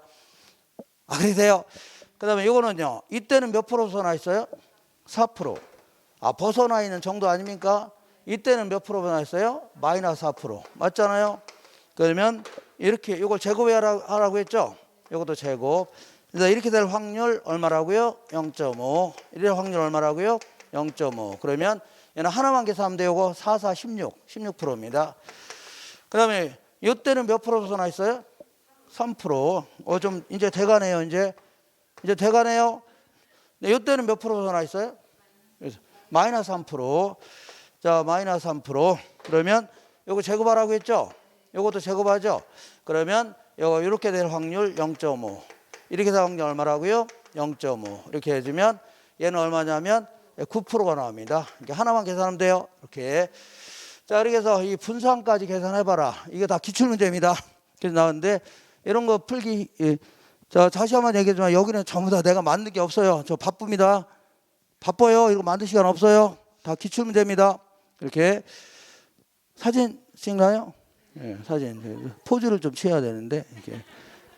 그렇게 돼요. 그 다음에 요거는요. 이때는 몇 프로 벗어나 있어요? 4%. 벗어나 있는 정도 아닙니까? 이때는 몇 프로 벗어나 있어요? 마이너스 4%. 맞잖아요? 그러면 이렇게 이걸 제곱하라고 했죠? 이것도 제곱. 그래서 이렇게 될 확률 얼마라고요? 0.5. 이렇게 될 확률 얼마라고요? 0.5. 그러면 얘는 하나만 계산하면 돼요. 이거 4, 4, 16. 16%입니다. 그 다음에 이때는 몇 프로 벗어나 있어요? 3%. 좀 이제 돼가네요. 이제 돼가네요. 이때는 몇 프로 벗어나 있어요? 마이너스 3%. 자, 마이너스 3%. 그러면 이거 제곱하라고 했죠? 이것도 제곱하죠? 그러면 이렇게 될 확률 0.5. 이렇게 될 확률 얼마라고요? 0.5. 이렇게 해주면 얘는 얼마냐면 9%가 나옵니다. 이렇게 하나만 계산하면 돼요. 이렇게. 자, 이렇게 해서 이 분산까지 계산해봐라. 이게 다 기출문제입니다. 그래서 나왔는데 이런 거 풀기. 자, 다시 한번 얘기하지만 여기는 전부 다 내가 만든 게 없어요. 저 바쁩니다. 바빠요. 이거 만들 시간 없어요. 다 기출문제입니다. 이렇게. 사진 찍나요? 네, 사진. 포즈를 좀 취해야 되는데.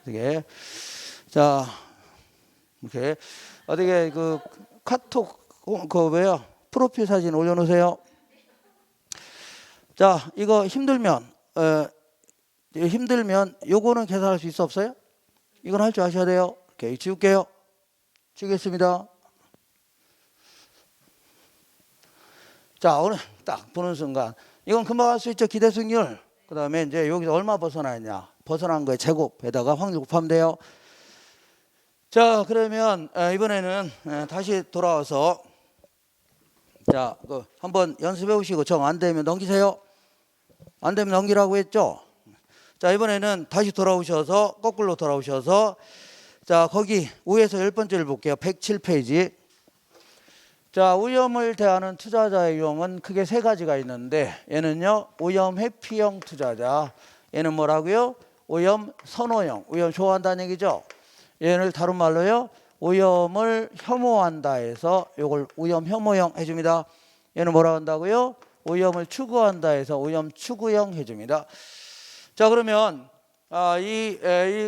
이렇게. 자, 이렇게. 어떻게 카톡, 뭐야? 프로필 사진 올려놓으세요. 자, 이거 힘들면 요거는 계산할 수 있어 없어요? 이건 할 줄 아셔야 돼요. 이렇게 지울게요. 지우겠습니다. 자, 오늘 딱 보는 순간 이건 금방 할 수 있죠. 기대수익률. 그 다음에 이제 여기서 얼마 벗어나 있냐. 벗어난 거에 제곱에다가 확률 곱하면 돼요. 자, 그러면 이번에는 다시 돌아와서 자, 한번 연습해 보시고 정 안 되면 넘기세요. 안 되면 넘기라고 했죠. 자, 이번에는 다시 돌아오셔서 거꾸로 돌아오셔서 자, 거기 위에서 10번째를 볼게요. 107페이지. 자, 위험을 대하는 투자자의 유형은 크게 세 가지가 있는데 얘는요, 위험 회피형 투자자. 얘는 뭐라고요? 위험 선호형. 위험 좋아한다는 얘기죠. 얘를 다른 말로요, 위험을 혐오한다 해서 요걸 위험 혐오형 해줍니다. 얘는 뭐라 한다고요? 위험을 추구한다 해서 위험 추구형 해줍니다. 자, 그러면 이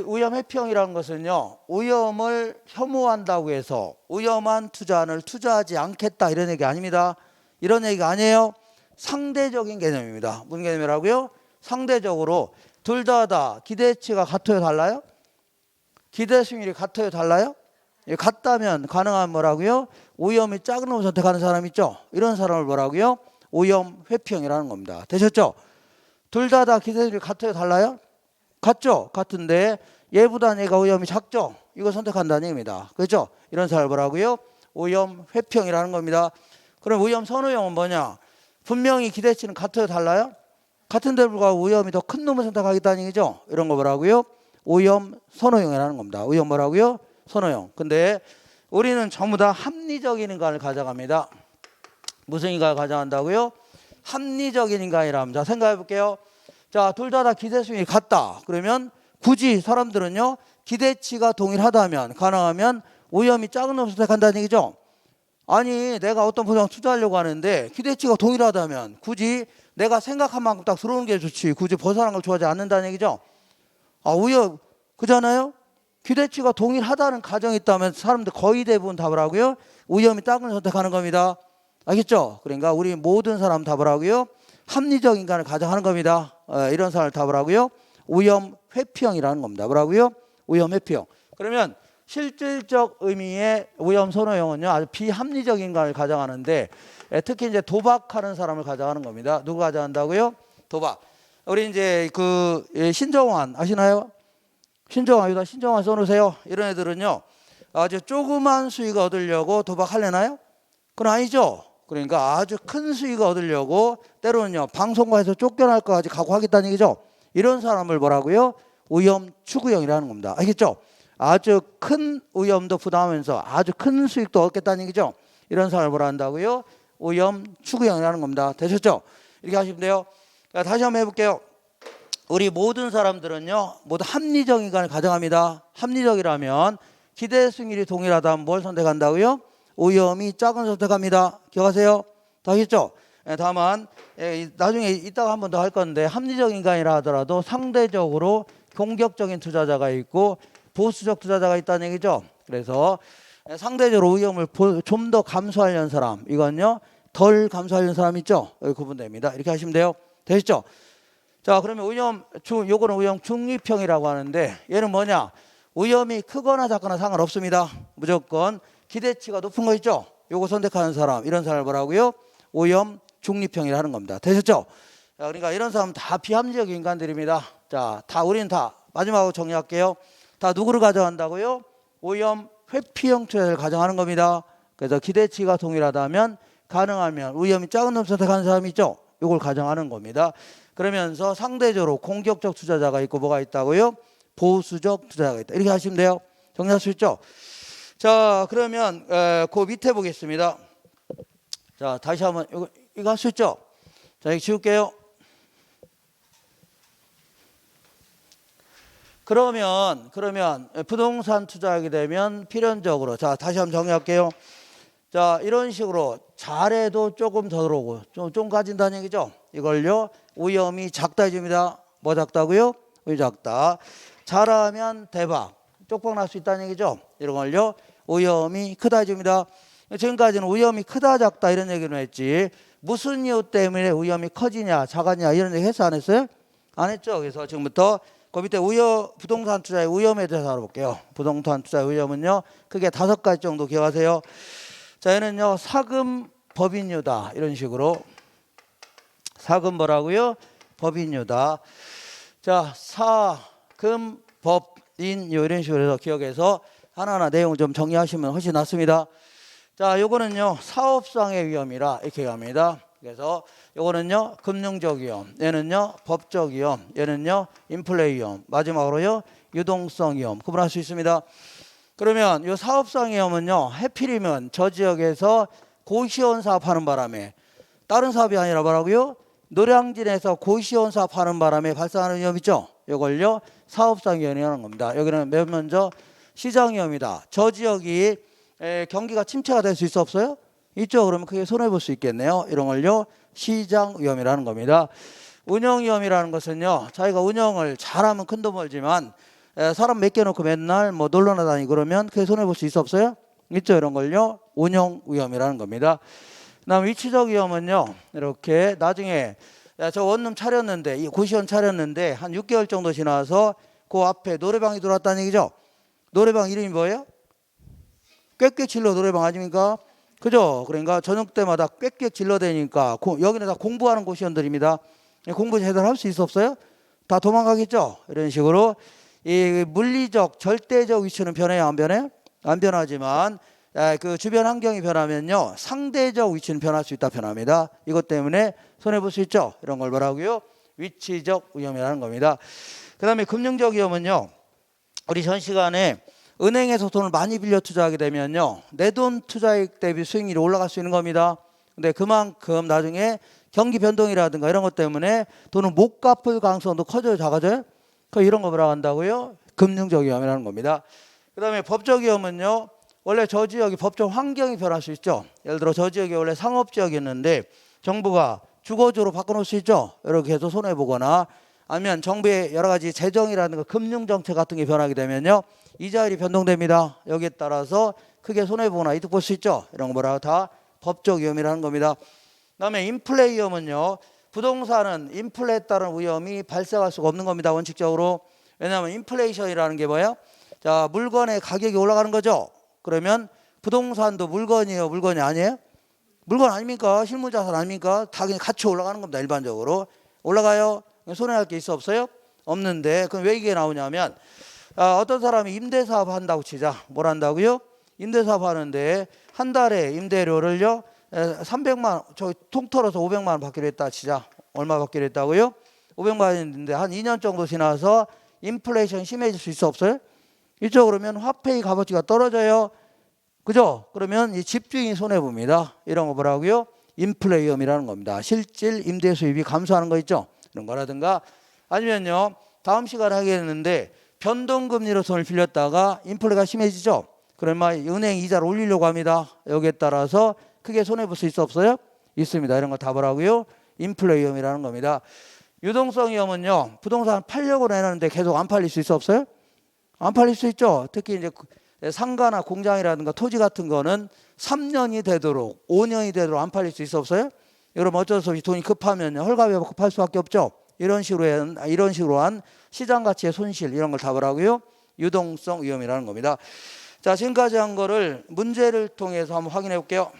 위험 회피형이라는 것은요, 위험을 혐오한다고 해서 위험한 투자를 투자하지 않겠다 이런 얘기 아닙니다. 이런 얘기가 아니에요. 상대적인 개념입니다. 무슨 개념이라고요? 상대적으로 둘 다 기대치가 같아요, 달라요? 기대 수익률이 같아요, 달라요? 같다면 가능한 뭐라고요? 위험이 작은 놈을 선택하는 사람 있죠? 이런 사람을 뭐라고요? 위험 회피형이라는 겁니다. 되셨죠? 둘 다 기대 수익률이 같아요, 달라요? 같죠? 같은데 얘보다 얘가 위험이 작죠? 이거 선택한다는 얘기입니다. 그렇죠? 이런 사람을 뭐라고요? 위험 회피형이라는 겁니다. 그럼 위험 선호형은 뭐냐? 분명히 기대치는 같아요, 달라요? 같은데 불구하고 위험이 더 큰 놈을 선택하겠다는 얘기죠? 이런 거 뭐라고요? 위험 선호형이라는 겁니다. 위험 뭐라고요? 선호형. 근데 우리는 전부 다 합리적인 인간을 가져갑니다. 무슨 인간을 가져간다고요? 합리적인 인간이라면. 자, 생각해 볼게요. 자, 둘 다 기대 수익이 같다. 그러면 굳이 사람들은요, 기대치가 동일하다면, 가능하면 위험이 작은 놈을 선택한다는 얘기죠. 아니, 내가 어떤 부동산 투자하려고 하는데 기대치가 동일하다면 굳이 내가 생각한 만큼 딱 들어오는 게 좋지, 굳이 벗어나는 걸 좋아하지 않는다는 얘기죠. 위험, 그잖아요. 기대치가 동일하다는 가정이 있다면 사람들 거의 대부분 답을 하고요, 위험이 작은 걸 선택하는 겁니다. 알겠죠? 그러니까 우리 모든 사람 답을 하고요, 합리적 인간을 가정하는 겁니다. 이런 사람을 답을 하고요, 위험 회피형이라는 겁니다. 뭐라고요? 위험 회피형. 그러면 실질적 의미의 위험 선호형은요, 아주 비합리적 인간을 가정하는데, 특히 이제 도박하는 사람을 가정하는 겁니다. 누구 가정한다고요? 도박. 우리 이제 신정환 아시나요? 신정환, 여기다 신정환 써놓으세요. 이런 애들은요, 아주 조그만 수익을 얻으려고 도박하려나요? 그건 아니죠. 그러니까 아주 큰 수익을 얻으려고 때로는요, 방송국에서 쫓겨날 것까지 각오하겠다는 얘기죠. 이런 사람을 뭐라고요? 위험 추구형이라는 겁니다. 알겠죠? 아주 큰 위험도 부담하면서 아주 큰 수익도 얻겠다는 얘기죠. 이런 사람을 뭐라 한다고요? 위험 추구형이라는 겁니다. 되셨죠? 이렇게 하시면 돼요. 다시 한번 해볼게요. 우리 모든 사람들은요, 모두 합리적 인간을 가정합니다. 합리적이라면 기대 수익률이 동일하다면 뭘 선택한다고요? 위험이 작은 선택합니다. 기억하세요? 다 하겠죠? 다만 나중에 이따가 한 번 더 할 건데, 합리적 인간이라 하더라도 상대적으로 공격적인 투자자가 있고 보수적 투자자가 있다는 얘기죠. 그래서 상대적으로 위험을 좀 더 감수하려는 사람, 이건요 덜 감수하려는 사람 있죠. 여기 구분됩니다. 이렇게 하시면 돼요. 되셨죠? 자, 그러면 요거는 위험 중립형이라고 하는데, 얘는 뭐냐? 위험이 크거나 작거나 상관없습니다. 무조건 기대치가 높은 거 있죠? 요거 선택하는 사람, 이런 사람을 뭐라고요? 위험 중립형이라 하는 겁니다. 되셨죠? 자, 그러니까 이런 사람은 다 비합리적 인간들입니다. 자, 우리는 다 마지막으로 정리할게요. 다 누구를 가정한다고요? 위험 회피형 투자를 가정하는 겁니다. 그래서 기대치가 동일하다면, 가능하면 위험이 작은 놈 선택하는 사람이 있죠? 이걸 가정하는 겁니다. 그러면서 상대적으로 공격적 투자자가 있고 뭐가 있다고요? 보수적 투자자가 있다. 이렇게 하시면 돼요. 정리할 수 있죠? 자, 그러면 그 밑에 보겠습니다. 자, 다시 한번 이거 할 수 있죠? 자, 이거 지울게요. 그러면 부동산 투자하게 되면 필연적으로, 자, 다시 한번 정리할게요. 자, 이런 식으로 잘해도 조금 더 들어오고 좀 가진다는 얘기죠. 이걸요 위험이 작다 해줍니다. 뭐 작다고요? 위험이 작다. 잘하면 대박, 쪽박 날 수 있다는 얘기죠. 이런 걸요 위험이 크다 해줍니다. 지금까지는 위험이 크다 작다 이런 얘기를 했지, 무슨 이유 때문에 위험이 커지냐 작았냐 이런 얘기 했어, 안 했어요? 안 했죠. 그래서 지금부터 그 밑에 부동산 투자의 위험에 대해서 알아볼게요. 부동산 투자의 위험은요 크게 5가지 정도 기억하세요. 자, 얘는요 사금 법인유다, 이런 식으로. 사금 뭐라고요? 법인유다. 자, 사금 법인유 이런 식으로 해서 기억해서 하나하나 내용 좀 정리하시면 훨씬 낫습니다. 자, 요거는요 사업상의 위험이라 이렇게 합니다. 그래서 요거는요 금융적 위험, 얘는요 법적 위험, 얘는요 인플레 위험, 마지막으로요 유동성 위험 구분할 수 있습니다. 그러면 이 사업상 위험은요, 해필이면 저 지역에서 고시원 사업하는 바람에, 다른 사업이 아니라 뭐라고요? 노량진에서 고시원 사업하는 바람에 발생하는 위험 있죠? 이걸요 사업상 위험이라는 겁니다. 여기는 맨 먼저 시장 위험이다. 저 지역이 경기가 침체가 될 수 있어 없어요? 있죠. 그러면 그게 손해볼 수 있겠네요. 이런 걸요 시장 위험이라는 겁니다. 운영 위험이라는 것은요, 자기가 운영을 잘하면 큰 돈 벌지만 사람 몇 개 놓고 맨날 뭐 놀러나 다니고 그러면 그게 손해볼 수 있어 없어요? 있죠. 이런 걸요 운영 위험이라는 겁니다. 그다음 위치적 위험은요, 이렇게 나중에 저 원룸 차렸는데, 이 고시원 차렸는데 한 6개월 정도 지나서 그 앞에 노래방이 들어왔다는 얘기죠. 노래방 이름이 뭐예요? 꽥꽥 질러 노래방 아닙니까? 그죠? 그러니까 저녁 때마다 꽥꽥 질러대니까 여기는 다 공부하는 고시원들입니다. 공부 제대로 할 수 있어 없어요? 다 도망가겠죠? 이런 식으로 이 물리적 절대적 위치는 변해요 안 변해요? 안 변하지만 그 주변 환경이 변하면요 상대적 위치는 변할 수 있다 변합니다. 이것 때문에 손해볼 수 있죠. 이런 걸 뭐라고요? 위치적 위험이라는 겁니다. 그 다음에 금융적 위험은요, 우리 전 시간에 은행에서 돈을 많이 빌려 투자하게 되면요 내 돈 투자액 대비 수익률이 올라갈 수 있는 겁니다. 근데 그만큼 나중에 경기 변동이라든가 이런 것 때문에 돈을 못 갚을 가능성도 커져요 작아져요? 이런 거 뭐라고 한다고요? 금융적 위험이라는 겁니다. 그 다음에 법적 위험은요, 원래 저 지역이 법적 환경이 변할 수 있죠. 예를 들어 저 지역이 원래 상업지역이었는데 정부가 주거지로 바꿔놓을 수 있죠. 이렇게 해서 손해보거나, 아니면 정부의 여러 가지 재정이라든가 금융정책 같은 게 변하게 되면요 이자율이 변동됩니다. 여기에 따라서 크게 손해보거나 이득 볼 수 있죠. 이런 거 뭐라고 다 법적 위험이라는 겁니다. 그 다음에 인플레 위험은요, 부동산은 인플레에 따른 위험이 발생할 수가 없는 겁니다. 원칙적으로. 왜냐하면 인플레이션이라는 게 뭐예요? 자, 물건의 가격이 올라가는 거죠. 그러면 부동산도 물건이에요, 물건이 아니에요? 물건 아닙니까? 실무자산 아닙니까? 다 그냥 같이 올라가는 겁니다. 일반적으로 올라가요. 손해할 게 있어 없어요? 없는데, 그럼 왜 이게 나오냐면 어떤 사람이 임대사업 한다고 치자. 뭘 한다고요? 임대사업 하는데 한 달에 임대료를요 300만 원, 저 통틀어서 500만 원 받기로 했다 치자. 얼마 받기로 했다고요? 500만 원인데 한 2년 정도 지나서 인플레이션 심해질 수 있어 없어요? 있죠. 그러면 화폐의 값어치가 떨어져요. 그죠? 그러면 이 집주인이 손해봅니다. 이런 거 뭐라고요? 인플레 위험이라는 겁니다. 실질 임대 수입이 감소하는 거 있죠? 이런 거라든가, 아니면요 다음 시간에 하겠는데 변동금리로 돈을 빌렸다가 인플레가 심해지죠? 그러면 은행 이자를 올리려고 합니다. 여기에 따라서 크게 손해볼 수 있어 없어요? 있습니다. 이런 거 다 뭐라고요? 인플레 위험이라는 겁니다. 유동성 위험은요, 부동산 팔려고 내놨는데 계속 안 팔릴 수 있어 없어요? 안 팔릴 수 있죠. 특히 이제 상가나 공장이라든가 토지 같은 거는 3년이 되도록 5년이 되도록 안 팔릴 수 있어 없어요? 그럼 어쩔 수 없이 돈이 급하면 헐값에 팔 수밖에 없죠. 이런 식으로 한 시장 가치의 손실, 이런 걸 다 뭐라고요? 유동성 위험이라는 겁니다. 자, 지금까지 한 거를 문제를 통해서 한번 확인해 볼게요.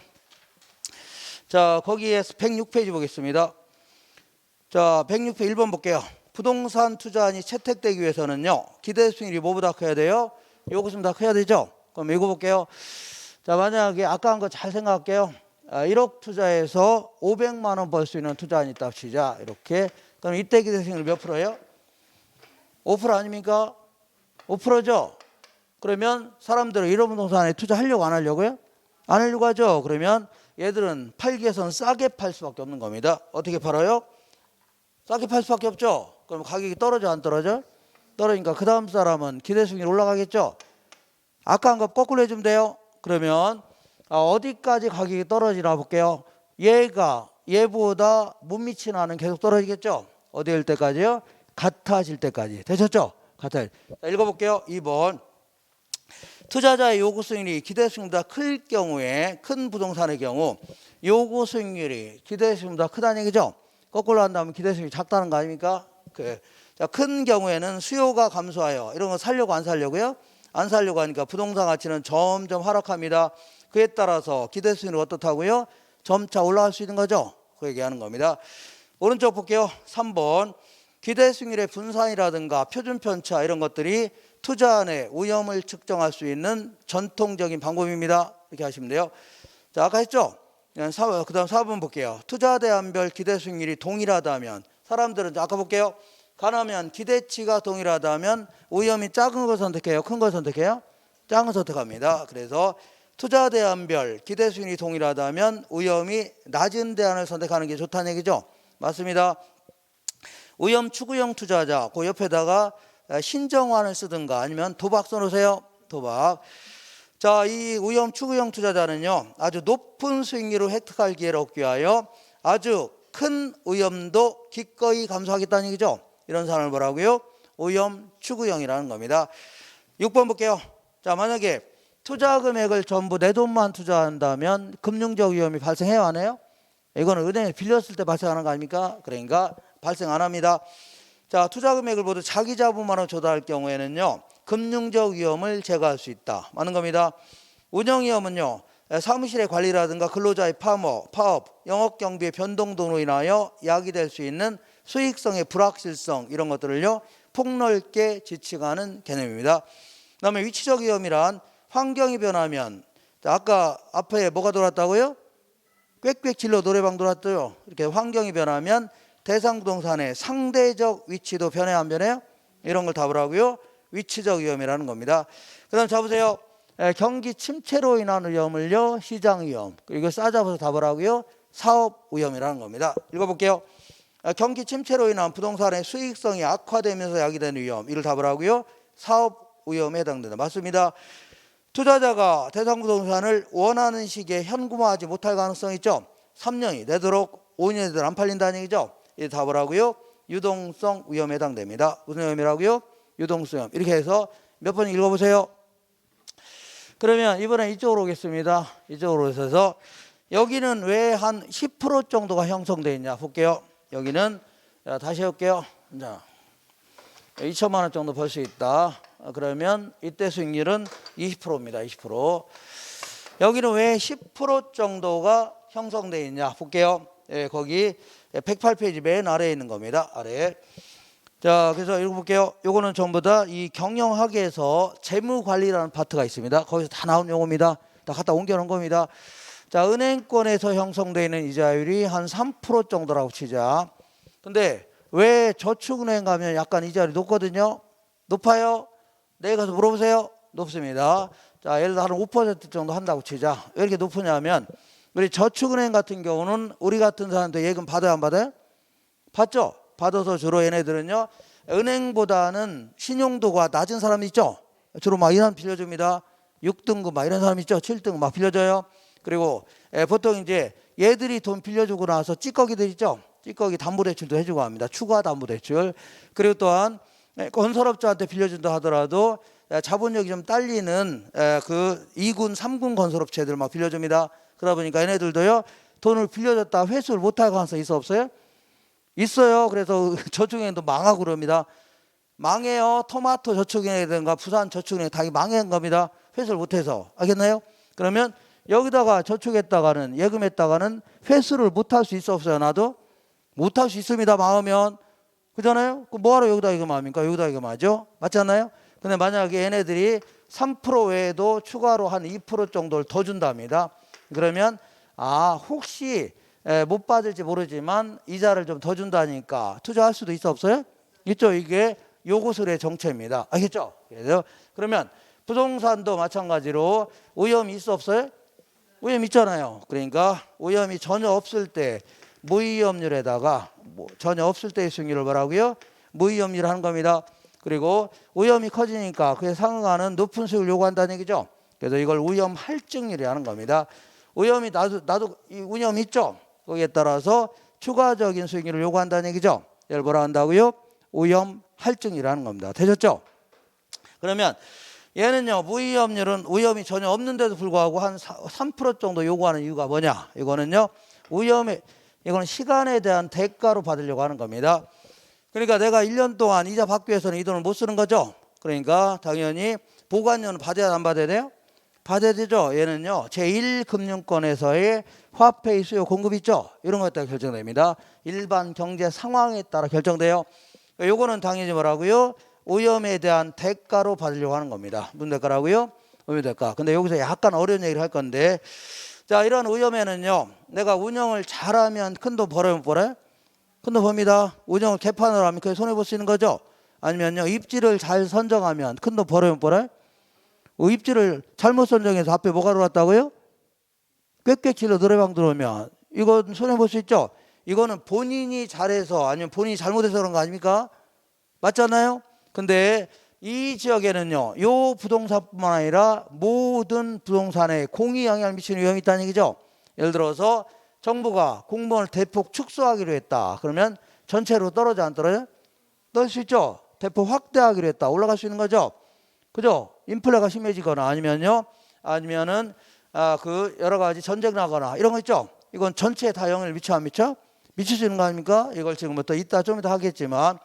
자, 거기에 106페이지 보겠습니다. 자, 106페이지 1번 볼게요. 부동산 투자안이 채택되기 위해서는요 기대 수익률이 뭐보다 커야 돼요? 요것은 다 커야 되죠. 그럼 이거 볼게요. 자, 만약에 아까 한 거 잘 생각할게요. 1억 투자해서 500만 원 벌 수 있는 투자안이 있다 치자. 이렇게. 그럼 이때 기대 수익률 몇 프로예요? 5% 아닙니까? 5%죠. 그러면 사람들은 이런 부동산에 투자하려고 안 하려고요? 안 하려고 하죠. 그러면 얘들은 팔기 위해서는 싸게 팔 수밖에 없는 겁니다. 어떻게 팔아요? 싸게 팔 수밖에 없죠. 그럼 가격이 떨어져 안 떨어져? 떨어지니까 그 다음 사람은 기대 수익률 올라가겠죠. 아까 한 거 거꾸로 해주면 돼요. 그러면 어디까지 가격이 떨어지나 볼게요. 얘보다 못 미치는 한은 계속 떨어지겠죠. 어디일 때까지요? 같아질 때까지. 되셨죠? 같아질. 자, 읽어볼게요. 2번. 투자자의 요구 수익률이 기대 수익률보다 클 경우에, 큰 부동산의 경우 요구 수익률이 기대 수익률보다 크다는 얘기죠. 거꾸로 한다면 기대 수익률이 작다는 거 아닙니까? 자, 큰 경우에는 수요가 감소하여. 이런 거 살려고 안 살려고요? 안 살려고 하니까 부동산 가치는 점점 하락합니다. 그에 따라서 기대 수익률은 어떻다고요? 점차 올라갈 수 있는 거죠. 그 얘기하는 겁니다. 오른쪽 볼게요. 3번. 기대 수익률의 분산이라든가 표준 편차 이런 것들이 투자안의 위험을 측정할 수 있는 전통적인 방법입니다. 이렇게 하시면 돼요. 자, 아까 했죠? 그 다음 4번 볼게요. 투자 대안별 기대 수익률이 동일하다면, 사람들은 아까 볼게요. 가능하면 기대치가 동일하다면 위험이 작은 걸 선택해요? 큰 걸 선택해요? 짱을 선택합니다. 그래서 투자 대안별 기대 수익률이 동일하다면 위험이 낮은 대안을 선택하는 게 좋다는 얘기죠. 맞습니다. 위험 추구형 투자자 그 옆에다가 신정환을 쓰든가 아니면 도박 써놓으세요. 도박. 자, 이 위험 추구형 투자자는요, 아주 높은 수익률을 획득할 기회를 얻기 위하여 아주 큰 위험도 기꺼이 감수하겠다는 얘기죠. 이런 사람을 뭐라고요? 위험 추구형이라는 겁니다. 6번 볼게요. 자, 만약에 투자 금액을 전부 내 돈만 투자한다면 금융적 위험이 발생해요, 안 해요? 이거는 은행에 빌렸을 때 발생하는 거 아닙니까? 그러니까 발생 안 합니다. 자, 투자 금액을 모두 자기 자본만으로 조달할 경우에는요, 금융적 위험을 제거할 수 있다. 맞는 겁니다. 운영 위험은요, 사무실의 관리라든가 근로자의 파업, 영업 경비의 변동 등으로 인하여 야기될 수 있는 수익성의 불확실성 이런 것들을요, 폭넓게 지칭하는 개념입니다. 그다음에 위치적 위험이란 환경이 변하면, 아까 앞에 뭐가 돌았다고요? 꽥꽥 질러 노래방 돌았어요. 이렇게 환경이 변하면 대상 부동산의 상대적 위치도 변해요, 안 변해요? 이런 걸 답으라고요. 위치적 위험이라는 겁니다. 그 다음 잡으세요. 경기 침체로 인한 위험을요, 시장 위험. 이거 싸잡아서 답을 하고요, 사업 위험이라는 겁니다. 읽어볼게요. 경기 침체로 인한 부동산의 수익성이 악화되면서 야기되는 위험, 이를 답을 하고요, 사업 위험에 해당된다. 맞습니다. 투자자가 대상 부동산을 원하는 시기에 현금화하지 못할 가능성이 있죠. 3년이 되도록 5년이 되도록 안 팔린다는 얘기죠. 이 답을 하고요, 유동성 위험에 해당됩니다. 무슨 위험이라고요? 유동성 위험. 이렇게 해서 몇 번 읽어보세요. 그러면 이번엔 이쪽으로 오겠습니다. 이쪽으로 오셔서 여기는 왜 한 10% 정도가 형성되어 있냐 볼게요. 여기는 다시 해볼게요. 자, 2천만 원 정도 벌 수 있다. 그러면 이때 수익률은 20%입니다. 20%. 여기는 왜 10% 정도가 형성되어 있냐 볼게요. 예, 거기 108페이지 맨 아래에 있는 겁니다. 아래에. 자, 그래서 읽어볼게요. 요거는 전부 다 이 경영학에서 재무관리라는 파트가 있습니다. 거기서 다 나온 용어입니다. 다 갖다 옮겨놓은 겁니다. 자, 은행권에서 형성되어 있는 이자율이 한 3% 정도라고 치자. 근데 왜 저축은행 가면 약간 이자율이 높거든요? 높아요? 내일 가서 물어보세요. 높습니다. 자, 예를 들어 한 5% 정도 한다고 치자. 왜 이렇게 높으냐면 우리 저축은행 같은 경우는 우리 같은 사람들 예금 받아요, 안 받아요? 받죠? 받아서 주로 얘네들은요, 은행보다는 신용도가 낮은 사람 있죠? 주로 막 이런 빌려줍니다. 6등급 막 이런 사람 있죠? 7등급 막 빌려줘요. 그리고 보통 이제 얘들이 돈 빌려주고 나서 찌꺼기들 있죠? 찌꺼기 담보대출도 해주고 합니다. 추가 담보대출. 그리고 또한 건설업자한테 빌려준다 하더라도 자본력이 좀 딸리는 그 2군, 3군 건설업체들 막 빌려줍니다. 그러다 보니까 얘네들도요, 돈을 빌려줬다 회수를 못할 가능성이 있어 없어요? 있어요. 그래서 저축은행도 망하고 그럽니다. 망해요. 토마토 저축은행이든가 부산 저축은행 다 망한 겁니다. 회수를 못해서. 알겠나요? 그러면 여기다가 저축했다가는, 예금했다가는 회수를 못할 수 있어 없어요? 나도 못할 수 있습니다. 망하면. 그잖아요? 그럼 뭐하러 여기다 예금합니까? 여기다 예금하죠? 맞지 않나요? 근데 만약에 얘네들이 3% 외에도 추가로 한 2% 정도를 더 준답니다. 그러면 혹시 못 받을지 모르지만 이자를 좀 더 준다니까 투자할 수도 있어 없어요? 있죠. 이게 요구설의 정체입니다. 알겠죠? 그래서 그러면 부동산도 마찬가지로 위험이 있어 없어요? 위험 있잖아요. 그러니까 위험이 전혀 없을 때 무위험률에다가 전혀 없을 때의 수익률을 뭐라고요? 무위험률을 하는 겁니다. 그리고 위험이 커지니까 그에 상응하는 높은 수익을 요구한다는 얘기죠. 그래서 이걸 위험 할증률이 하는 겁니다. 위험이 나도 이 위험이 있죠. 거기에 따라서 추가적인 수익률을 요구한다는 얘기죠. 이걸 뭐라 한다고요? 위험 할증이라는 겁니다. 되셨죠? 그러면 얘는요, 무위험률은 위험이 전혀 없는데도 불구하고 한 3% 정도 요구하는 이유가 뭐냐? 이거는요, 이거는 시간에 대한 대가로 받으려고 하는 겁니다. 그러니까 내가 1년 동안 이자 받기 위해서는 이 돈을 못 쓰는 거죠. 그러니까 당연히 보관료는 받아야 안 받아야 돼요? 받아야 되죠. 얘는요, 제1금융권에서의 화폐의 수요 공급 있죠. 이런 것에 따라 결정됩니다. 일반 경제 상황에 따라 결정돼요. 요거는 당연히 뭐라고요? 위험에 대한 대가로 받으려고 하는 겁니다. 무슨 대가라고요? 위험 대가. 근데 여기서 약간 어려운 얘기를 할 건데, 자, 이런 위험에는요, 내가 운영을 잘하면 큰 돈 벌어요, 못 벌어요? 큰 돈 법니다. 운영을 개판으로 하면 그게 손해 볼 수 있는 거죠. 아니면요, 입지를 잘 선정하면 큰 돈 벌어요, 못 벌어요? 입지를 잘못 선정해서 앞에 뭐가 들어왔다고요? 꽥꽥질러 노래방 들어오면 이건 손해볼 수 있죠. 이거는 본인이 잘해서 아니면 본인이 잘못해서 그런 거 아닙니까? 맞잖아요. 근데 이 지역에는요, 요 부동산뿐만 아니라 모든 부동산에 공히 영향을 미치는 위험이 있다는 얘기죠. 예를 들어서 정부가 공무원을 대폭 축소하기로 했다. 그러면 전체로 떨어져 안 떨어져? 떨어질 수 있죠. 대폭 확대하기로 했다. 올라갈 수 있는 거죠. 그죠? 인플레가 심해지거나 아니면은 그 여러 가지 전쟁 나거나 이런 거 있죠. 이건 전체에 다 영향을 미쳐 안 미쳐? 미치시는 거 아닙니까? 이걸 지금부터 이따 좀 이따 하겠지만,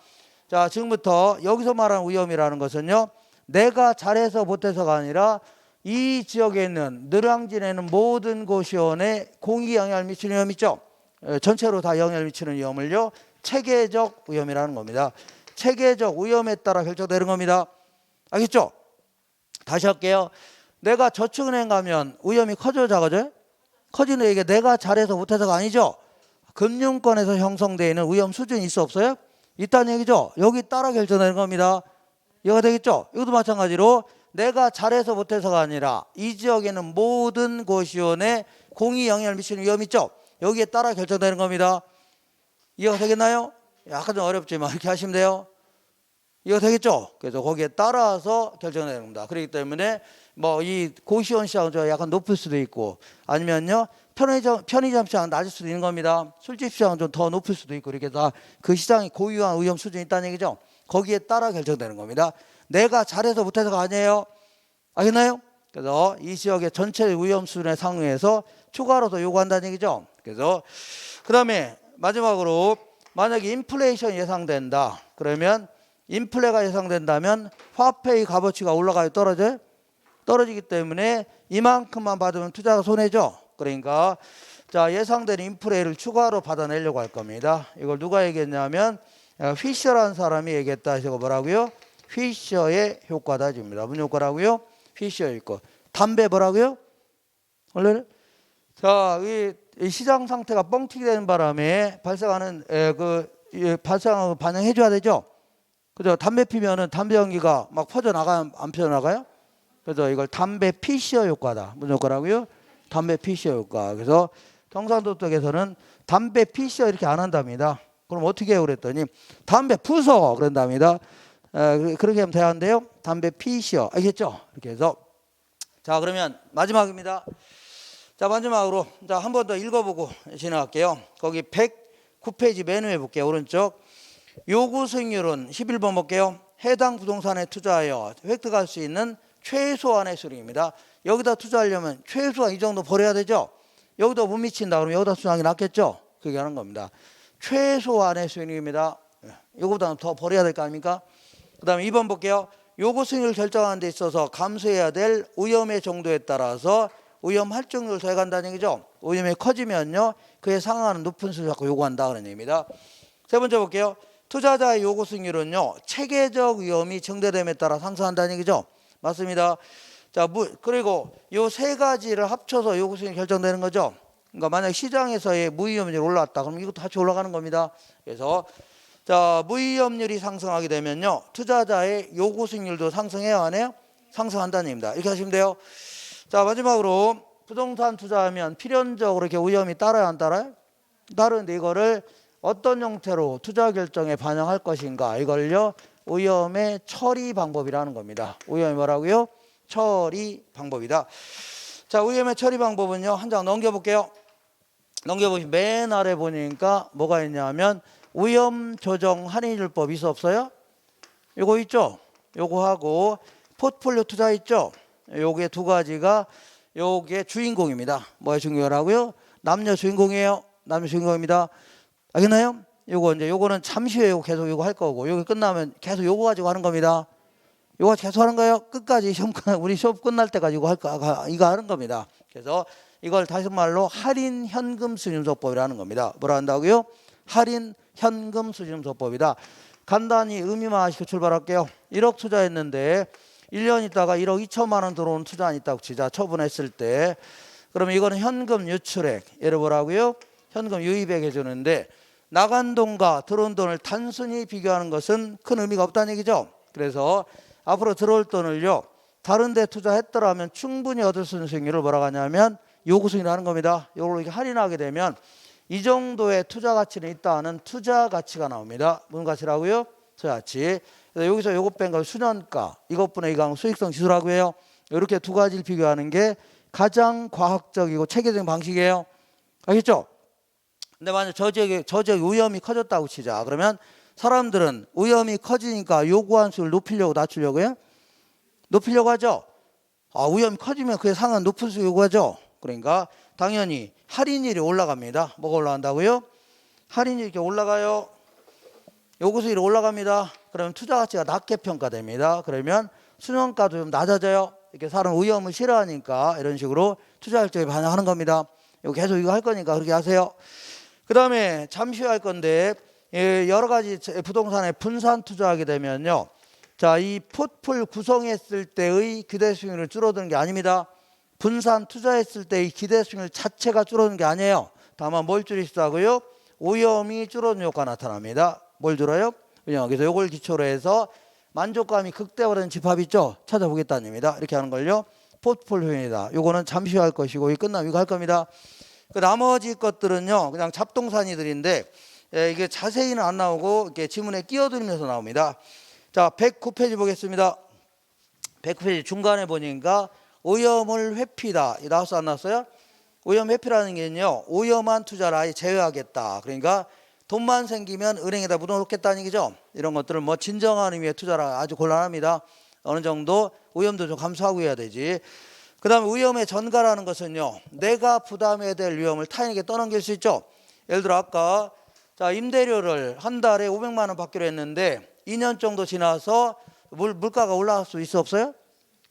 자, 지금부터 여기서 말하는 위험이라는 것은요, 내가 잘해서 못해서가 아니라 이 지역에 있는 노량진에 있는 모든 고시원에 공히 영향을 미치는 위험이 있죠. 전체로 다 영향을 미치는 위험을요, 체계적 위험이라는 겁니다. 체계적 위험에 따라 결정되는 겁니다. 알겠죠? 다시 할게요. 내가 저축은행 가면 위험이 커져 작아져요? 커지는 이게 내가 잘해서 못해서가 아니죠. 금융권에서 형성되어 있는 위험 수준이 있어 없어요? 있다는 얘기죠. 여기 따라 결정되는 겁니다. 이해가 되겠죠? 이것도 마찬가지로 내가 잘해서 못해서가 아니라 이 지역에는 모든 고시원에 공히 영향을 미치는 위험이 있죠. 여기에 따라 결정되는 겁니다. 이해가 되겠나요? 약간 좀 어렵지만 이렇게 하시면 돼요. 이해가 되겠죠? 그래서 거기에 따라서 결정되는 겁니다. 그렇기 때문에 뭐 이 고시원 시장은 좀 약간 높을 수도 있고, 아니면요 편의점 시장은 낮을 수도 있는 겁니다. 술집 시장은 좀 더 높을 수도 있고, 이렇게 다 그 시장이 고유한 위험 수준이 있다는 얘기죠. 거기에 따라 결정되는 겁니다. 내가 잘해서 못해서가 아니에요. 알겠나요? 그래서 이 지역의 전체 위험 수준에 상응해서 추가로 더 요구한다는 얘기죠. 그래서 그 다음에 마지막으로 만약에 인플레이션이 예상된다. 그러면 인플레가 예상된다면 화폐의 값어치가 올라가요, 떨어져요? 떨어지기 때문에 이만큼만 받으면 투자가 손해죠. 그러니까 자, 예상된 인플레를 추가로 받아내려고 할 겁니다. 이걸 누가 얘기했냐면 피셔라는 사람이 얘기했다. 이거 뭐라고요? 피셔의 효과다 집니다. 무슨 효과라고요? 피셔의 효과. 담배 뭐라고요? 원래는 자, 이 시장 상태가 뻥튀기 되는 바람에 발생하는 발생하고 반영해 줘야 되죠. 그죠? 담배 피면은 담배 연기가 막 퍼져나가요? 안 퍼져나가요? 그래서 이걸 담배 피셔 효과다. 무슨 효과라고요? 담배 피셔 효과. 그래서 경상도 쪽에서는 담배 피셔 이렇게 안 한답니다. 그럼 어떻게 해요? 그랬더니 담배 부숴 그런답니다. 그렇게 하면 돼야한데요. 담배 피셔. 알겠죠? 이렇게 해서 자, 그러면 마지막입니다. 자, 마지막으로 자, 한 번 더 읽어보고 지나갈게요. 거기 109페이지 맨 위에 볼게요. 오른쪽. 요구 수익률은 11번 볼게요. 해당 부동산에 투자하여 획득할 수 있는 최소한의 수익입니다. 여기다 투자하려면 최소한 이 정도 벌어야 되죠. 여기도 못 미친다 그러면 여기다 투자하는 게 낫겠죠. 그게 하는 겁니다. 최소한의 수익입니다. 이거보다는 더 벌어야 될 거 아닙니까? 그 다음에 2번 볼게요. 요구 수익률 결정하는 데 있어서 감수해야 될 위험의 정도에 따라서 위험 할증률을 더해간다는 얘기죠. 위험이 커지면요, 그에 상응하는 높은 수익을 자꾸 요구한다 그런 얘기입니다. 세 번째 볼게요. 투자자의 요구 수익률은요, 체계적 위험이 증대됨에 따라 상승한다는 얘기죠. 맞습니다. 자, 그리고 요 세 가지를 합쳐서 요구 수익률이 결정되는 거죠. 그러니까 만약 시장에서의 무위험률이 올랐다 그럼 이것도 같이 올라가는 겁니다. 그래서 자, 무위험률이 상승하게 되면요, 투자자의 요구 수익률도 상승해야 하네요. 상승한다는 얘기입니다. 이렇게 하시면 돼요. 자, 마지막으로 부동산 투자하면 필연적으로 이렇게 위험이 따라요, 안 따라요? 따르는데 이거를 어떤 형태로 투자 결정에 반영할 것인가, 이걸요 위험의 처리 방법이라는 겁니다. 위험이 뭐라고요? 처리 방법이다. 자, 위험의 처리 방법은요, 한 장 넘겨볼게요. 넘겨보시면 맨 아래 보니까 뭐가 있냐면 위험 조정 할인율법 있어 없어요? 요거 있죠? 요거 하고 포트폴리오 투자 있죠? 요게 두 가지가 요게 주인공입니다. 뭐의 주인공이라고요? 남녀 주인공이에요. 남녀 주인공입니다. 알겠나요? 요거 이제 요거는 잠시 후에 요거 계속 요거 할 거고, 요거 끝나면 계속 요거 가지고 하는 겁니다. 요거 계속 하는 거예요. 끝까지 우리 수업 끝날 때까지 이거 이거 하는 겁니다. 그래서 이걸 다시 말로 할인 현금 수준소법이라는 겁니다. 뭐라 한다고요? 할인 현금 수준소법이다. 간단히 의미만 시켜 출발할게요. 1억 투자했는데 1년 있다가 1억 2천만 원 들어온 투자한 있다고 치자. 처분했을 때 그러면 이거는 현금 유출액, 예를 뭐라고요? 현금 유입액 해주는데 나간 돈과 들어온 돈을 단순히 비교하는 것은 큰 의미가 없다는 얘기죠. 그래서 앞으로 들어올 돈을요, 다른 데 투자했더라면 충분히 얻을 수 있는 수익률을 뭐라고 하냐면 요구 수익이라는 겁니다. 요걸 이렇게 할인하게 되면 이 정도의 투자 가치는 있다는 투자 가치가 나옵니다. 무슨 가치라고요? 투자 가치. 그래서 여기서 요거 뺀 걸 수년가, 이것분의 이강 수익성 지수라고 해요. 이렇게 두 가지를 비교하는 게 가장 과학적이고 체계적인 방식이에요. 알겠죠? 근데 만약 저지역의 오염이 커졌다고 치자. 그러면 사람들은 오염이 커지니까 요구한 수를 높이려고 낮추려고요? 높이려고 하죠. 오염이 커지면 그에 상한 높은 수 요구하죠. 그러니까 당연히 할인율이 올라갑니다. 뭐가 올라간다고요? 할인율이 이렇게 올라가요. 요구 수익이 올라갑니다. 그러면 투자 가치가 낮게 평가됩니다. 그러면 수년가도 좀 낮아져요. 이렇게 사람 오염을 싫어하니까 이런 식으로 투자 결정에 반영하는 겁니다. 이거 계속 이거 할 거니까 그렇게 하세요. 그 다음에 잠시 후에 할 건데 여러 가지 부동산에 분산 투자하게 되면요. 자, 이 포트폴 구성했을 때의 기대 수익률을 줄어드는 게 아닙니다. 분산 투자했을 때의 기대 수익률 자체가 줄어드는 게 아니에요. 다만 뭘 줄이시다고요? 오염이 줄어드는 효과가 나타납니다. 뭘 줄어요? 그래서 이걸 기초로 해서 만족감이 극대화되는 집합 있죠? 찾아보겠다는 얘기입니다. 이렇게 하는 걸요. 포트폴 효용이다. 요거는 잠시 후 할 것이고 이 끝나면 이거 할 겁니다. 그 나머지 것들은요. 그냥 잡동사니들인데 이게 자세히는 안 나오고 이렇게 지문에 끼어들면서 나옵니다. 자, 109페이지 보겠습니다. 109페이지 중간에 보니까 오염을 회피다. 나왔어 안 나왔어요? 오염 회피라는 게요. 오염한 투자를 아예 제외하겠다. 그러니까 돈만 생기면 은행에다 묻어놓겠다는 얘기죠. 이런 것들을 뭐 진정한 의미의 투자라 아주 곤란합니다. 어느 정도 오염도 좀 감수하고 해야 되지. 그 다음에 위험의 전가라는 것은요. 내가 부담해야 될 위험을 타인에게 떠넘길 수 있죠. 예를 들어 아까 자 임대료를 한 달에 500만 원 받기로 했는데 2년 정도 지나서 물가가 올라갈 수 있어 없어요?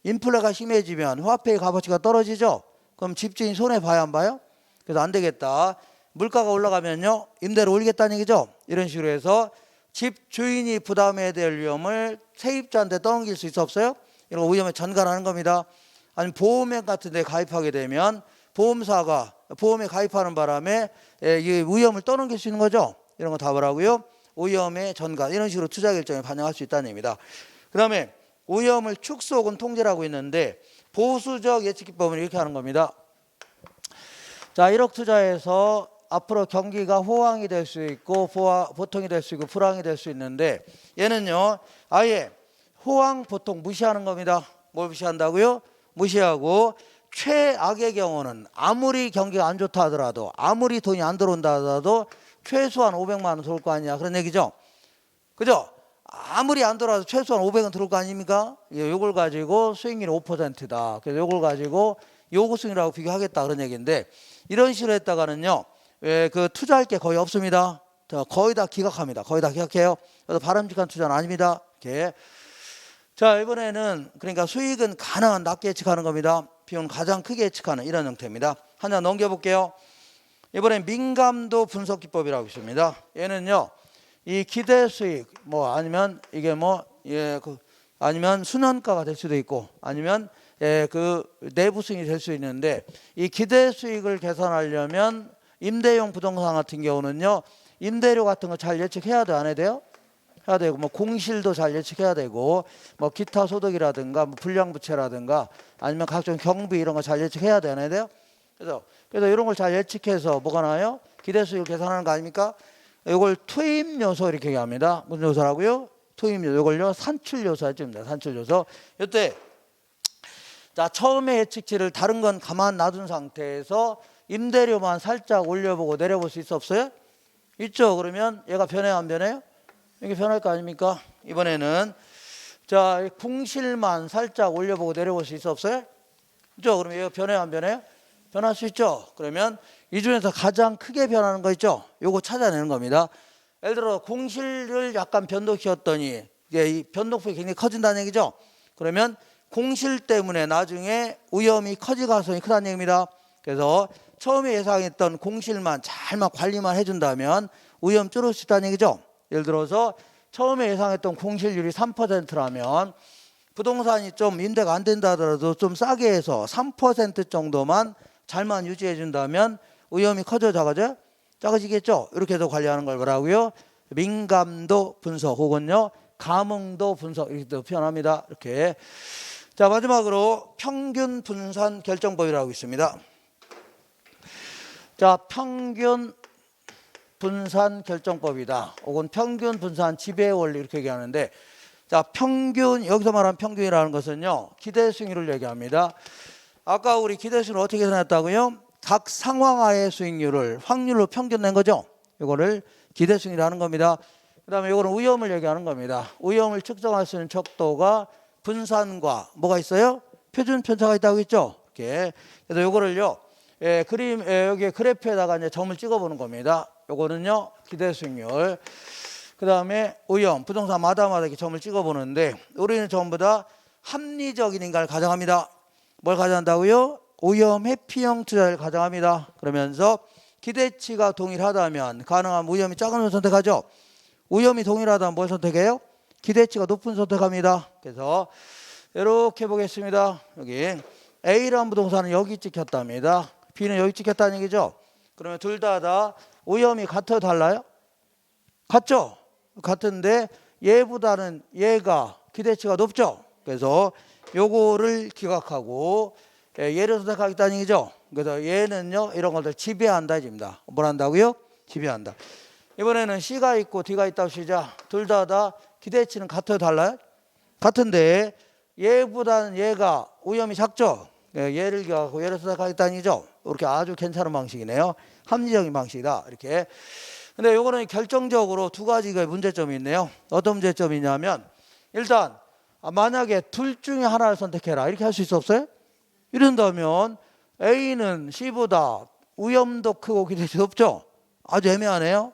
인플레가 심해지면 화폐의 값어치가 떨어지죠. 그럼 집주인 손해 봐야 안 봐요? 그래서 안 되겠다. 물가가 올라가면요. 임대료 올리겠다는 얘기죠. 이런 식으로 해서 집주인이 부담해야 될 위험을 세입자한테 떠넘길 수 있어 없어요? 이런 위험에 전가하는 겁니다. 아니면 보험액 같은 데 가입하게 되면 보험사가 보험에 가입하는 바람에 이 위험을 떠넘길 수 있는 거죠. 이런 거 다 뭐라고요? 오염의 전가. 이런 식으로 투자 결정에 반영할 수 있다는 얘기입니다. 그 다음에 오염을 축소 혹은 통제라고 있는데 보수적 예측 기법은 이렇게 하는 겁니다. 자, 1억 투자해서 앞으로 경기가 호황이 될 수 있고 보통이 될 수 있고 불황이 될 수 있는데 얘는요 아예 호황 보통 무시하는 겁니다. 뭘 무시한다고요? 무시하고 최악의 경우는 아무리 경기가 안 좋다 하더라도 아무리 돈이 안 들어온다 하더라도 최소한 500만 원 들어올 거 아니냐 그런 얘기죠. 그죠? 아무리 안 들어와도 최소한 500원 들어올 거 아닙니까? 요걸 가지고 수익률이 5%다. 그래서 요걸 가지고 요구 수익이라고 비교하겠다 그런 얘기인데 이런 식으로 했다가는요. 그 투자할 게 거의 없습니다. 거의 다 기각합니다. 거의 다 기각해요. 그래서 바람직한 투자는 아닙니다. 이렇게. 자, 이번에는 그러니까 수익은 가능한 낮게 예측하는 겁니다. 비용은 가장 크게 예측하는 이런 형태입니다. 하나 넘겨볼게요. 이번엔 민감도 분석 기법이라고 있습니다. 얘는요. 이 기대 수익 뭐 아니면 이게 뭐 아니면 순환가가 될 수도 있고 아니면 그 내부 수익이 될 수 있는데 이 기대 수익을 계산하려면 임대용 부동산 같은 경우는요 임대료 같은 거 잘 예측해야 돼 안 해야 돼요? 해야 되고 뭐 공실도 잘 예측해야 되고 뭐 기타 소득이라든가 뭐 불량부채라든가 아니면 각종 경비 이런 거 잘 예측해야 돼 안 해야 돼요? 그래서 이런 걸 잘 예측해서 뭐가 나와요? 기대 수익을 계산하는 거 아닙니까? 이걸 투입 요소 이렇게 얘기합니다. 무슨 요소라고요? 투입 요소. 이걸요 산출 요소 해줍니다. 산출 요소. 이때 자 처음에 예측치를 다른 건 가만 놔둔 상태에서 임대료만 살짝 올려보고 내려볼 수 있어 없어요? 있죠. 그러면 얘가 변해요 안 변해요? 이게 변할 거 아닙니까? 이번에는 자 공실만 살짝 올려보고 내려볼 수 있어 없어요? 있죠. 그러면 얘가 변해요 안 변해요? 변할 수 있죠. 그러면 이 중에서 가장 크게 변하는 거 있죠. 요거 찾아내는 겁니다. 예를 들어 공실을 약간 변동시켰더니 이 변동폭이 굉장히 커진다는 얘기죠. 그러면 공실 때문에 나중에 위험이 커질 가능성이 크다는 얘기입니다. 그래서 처음에 예상했던 공실만 잘만 관리만 해준다면 위험 줄일 수 있다는 얘기죠. 예를 들어서 처음에 예상했던 공실률이 3%라면 부동산이 좀 임대가 안 된다 하더라도 좀 싸게 해서 3% 정도만 잘만 유지해 준다면 위험이 커져 작아져? 작아지겠죠. 이렇게 해서 관리하는 걸 뭐라고요? 민감도 분석 혹은요 감응도 분석 이렇게 표현합니다. 이렇게 자, 마지막으로 평균 분산 결정법이라고 있습니다. 자, 평균 분산 결정법이다. 혹은 평균 분산 지배 원리 이렇게 얘기하는데, 자, 평균, 여기서 말하는 평균이라는 것은요, 기대 수익률을 얘기합니다. 아까 우리 기대 수익률을 어떻게 계산했다고요? 각 상황하의 수익률을 확률로 평균 낸 거죠. 이거를 기대 수익률이라고 하는 겁니다. 그 다음에 이거는 위험을 얘기하는 겁니다. 위험을 측정할 수 있는 척도가 분산과 뭐가 있어요? 표준 편차가 있다고 했죠. 이렇게. 그래서 이거를요, 그림, 여기 그래프에다가 이제 점을 찍어보는 겁니다. 요거는요, 기대 수익률. 그 다음에 위험, 부동산마다 이렇게 점을 찍어보는데, 우리는 전부 다 합리적인 인가를 가정합니다. 뭘 가정한다고요? 위험 회피형 투자를 가정합니다. 그러면서 기대치가 동일하다면 가능한 위험이 작은 걸 선택하죠. 위험이 동일하다면 뭘 선택해요? 기대치가 높은 선택합니다. 그래서 이렇게 보겠습니다. 여기 A라는 부동산은 여기 찍혔답니다. B는 여기 찍혔다는 얘기죠. 그러면 둘 다 위험이 같아요, 달라요? 같죠? 같은데 얘보다는 얘가 기대치가 높죠. 그래서 요거를 기각하고 얘를 선택하겠다는 얘기죠. 그래서 얘는요, 이런 것들 지배한다 입니다. 뭘 한다고요? 지배한다. 이번에는 C가 있고 D가 있다고 시자. 둘 다 기대치는 같아요, 달라요? 같은데 얘보다는 얘가 위험이 작죠. 얘를 기각하고 얘를 선택하겠다는 얘기죠. 이렇게 아주 괜찮은 방식이네요. 합리적인 방식이다. 이렇게. 근데 요거는 결정적으로 두 가지가 문제점이 있네요. 어떤 문제점이 있냐면, 일단 만약에 둘 중에 하나를 선택해라 이렇게 할 수 있었어요? 이런다면 A는 C보다 위험도 크고 기대치 높죠? 아주 애매하네요.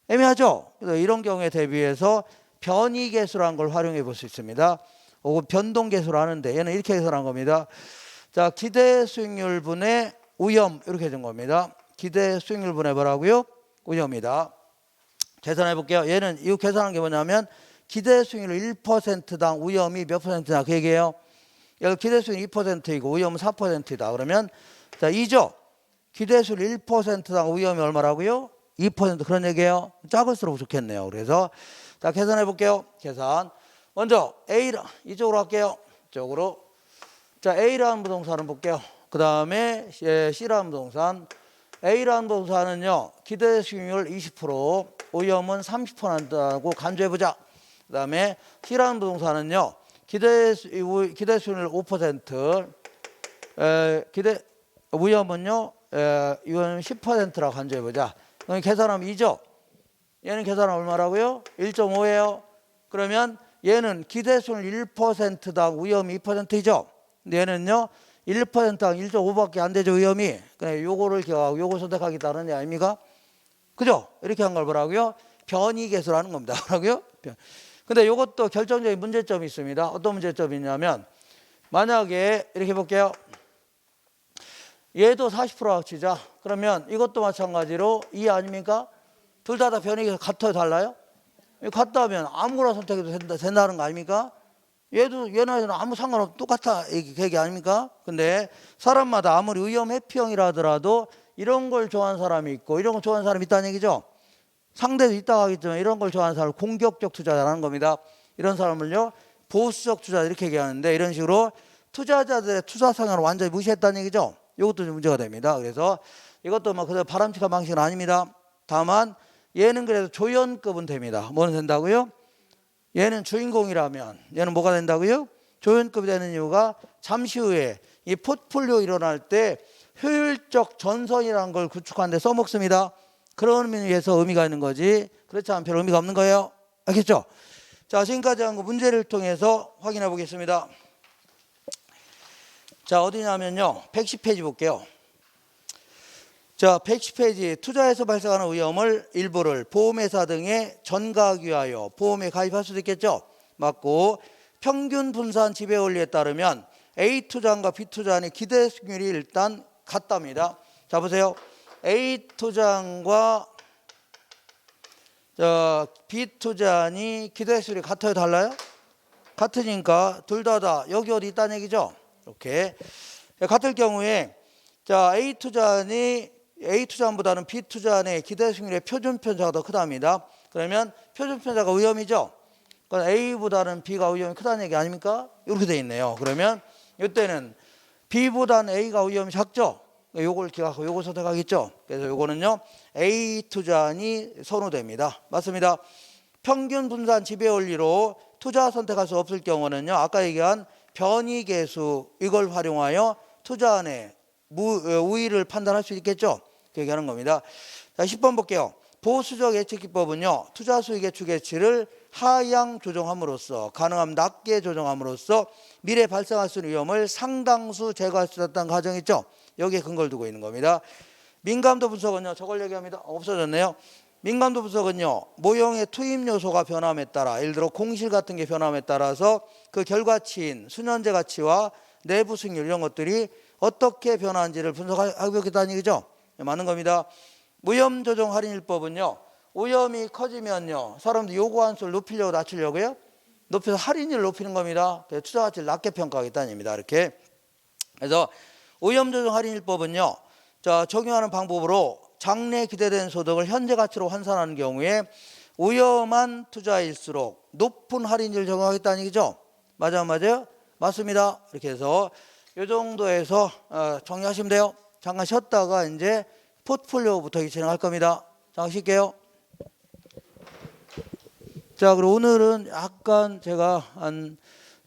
애매하죠? 그래서 이런 경우에 대비해서 변이계수라는 걸 활용해 볼 수 있습니다. 혹은 변동계수를 하는데 얘는 이렇게 계산한 겁니다. 자, 기대 수익률 분의 위험 이렇게 된 겁니다. 기대 수익률 분의 뭐라고요? 위험이다. 계산해 볼게요. 얘는 이 계산한 게 뭐냐면 기대 수익률 1%당 위험이 몇 %냐 그 얘기예요. 여기 기대 수익률 2%이고 위험은 4%이다. 그러면 자, 2죠. 기대 수익률 1%당 위험이 얼마라고요? 2% 그런 얘기예요. 작을수록 좋겠네요. 그래서 자, 계산해 볼게요. 계산. 먼저 A 이쪽으로 할게요. 이쪽으로. 자, A라는 부동산을 볼게요. 그 다음에 C라는 부동산. A라는 부동산은요, 기대 수익률 20%, 위험은 30%라고 간주해보자. 그 다음에 C라는 부동산은요, 기대 수익률 5%, 위험은요, 이건 10%라고 간주해보자. 그럼 계산하면 2죠. 얘는 계산하면 얼마라고요? 1.5예요. 그러면 얘는 기대 수익률 1%당 위험이 2%이죠. 근데 얘는요, 1%당 1.5밖에 안 되죠, 위험이. 그냥 요거를 기억하고 요거 선택하겠다는 게 아닙니까? 그죠? 이렇게 한 걸 뭐라고요? 변이계수라는 겁니다. 뭐라고요? 근데 요것도 결정적인 문제점이 있습니다. 어떤 문제점이 있냐면, 만약에 이렇게 볼게요. 얘도 40%라고 치자. 그러면 이것도 마찬가지로 2 아닙니까? 둘 다 변이계수 같아요, 달라요? 같다면 아무거나 선택해도 된다는 거 아닙니까? 얘는 아무 상관없고 똑같아 얘기 아닙니까? 근데 사람마다 아무리 위험 회피형이라 하더라도 이런 걸 좋아하는 사람이 있고 이런 걸 좋아하는 사람이 있다는 얘기죠. 상대도 있다고 하겠지만 이런 걸 좋아하는 사람을 공격적 투자자라는 겁니다. 이런 사람을요, 보수적 투자자 이렇게 얘기하는데, 이런 식으로 투자자들의 투자 성향을 완전히 무시했다는 얘기죠. 이것도 좀 문제가 됩니다. 그래서 이것도 뭐 그대로 바람직한 방식은 아닙니다. 다만 얘는 그래도 조연급은 됩니다. 뭐는 된다고요? 얘는 주인공이라면 얘는 뭐가 된다고요? 조연급이 되는 이유가 잠시 후에 이 포트폴리오 일어날 때 효율적 전선이라는 걸 구축하는 데 써먹습니다. 그런 의미에서 의미가 있는 거지, 그렇지 않으면 별 의미가 없는 거예요. 알겠죠? 자, 지금까지 한 거 문제를 통해서 확인해 보겠습니다. 자, 어디냐면요, 110페이지 볼게요. 자, 110페이지. 투자에서 발생하는 위험을 일부를 보험회사 등의 전가하기 위하여 보험에 가입할 수도 있겠죠. 맞고, 평균 분산 지배 원리에 따르면 A 투자안과 B 투자안의 기대 수익률이 일단 같답니다. 자, 보세요. A 투자안과 B 투자안이 기대 수익률이 같아요, 달라요? 같으니까 둘 다 여기 어디 있다는 얘기죠. 이렇게 같을 경우에 자, A 투자안보다는 B 투자안의 기대 수익률의 표준 편차가 더 크답니다. 그러면 표준 편차가 위험이죠. 그러니까 A보다는 B가 위험이 크다는 얘기 아닙니까? 이렇게 돼 있네요. 그러면 이때는 B보다는 A가 위험이 작죠? 요걸 기억하고 요걸 선택하겠죠? 그래서 요거는요, A 투자안이 선호됩니다. 맞습니다. 평균 분산 지배 원리로 투자 선택할 수 없을 경우는요, 아까 얘기한 변이계수 이걸 활용하여 투자안의 우위를 판단할 수 있겠죠? 그 얘기하는 겁니다. 자, 10번 볼게요. 보수적 예측 기법은요, 투자 수익의 추계치를 하향 조정함으로써 가능하면 낮게 조정함으로써 미래 발생할 수 있는 위험을 상당수 제거할 수 있다는 가정이 있죠. 여기에 근거를 두고 있는 겁니다. 민감도 분석은요, 저걸 얘기합니다. 없어졌네요. 민감도 분석은요, 모형의 투입 요소가 변함에 따라, 예를 들어 공실 같은 게 변함에 따라서 그 결과치인 수년제 가치와 내부 수익률 이런 것들이 어떻게 변하는지를 분석하겠다는 얘기죠. 맞는 겁니다. 무혐 조정 할인율법은요, 오염이 커지면요, 사람들이 요구한 수를 높이려고 낮추려고요, 높여서 할인율을 높이는 겁니다. 그래서 투자 가치를 낮게 평가하겠다는 얘기입니다. 이렇게. 그래서 오염 조정 할인율법은요, 자, 적용하는 방법으로 장래 기대된 소득을 현재 가치로 환산하는 경우에 위험한 투자일수록 높은 할인율을 적용하겠다는 얘기죠. 맞아요? 맞습니다. 이렇게 해서 이 정도에서 정리하시면 돼요. 잠깐 쉬었다가 이제 포트폴리오부터 진행할 겁니다. 잠깐 쉴게요. 자, 그리고 오늘은 약간 제가 한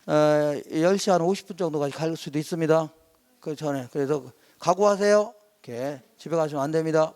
10시 한 50분 정도까지 갈 수도 있습니다. 그 전에. 그래서 각오하세요. 이렇게 집에 가시면 안 됩니다.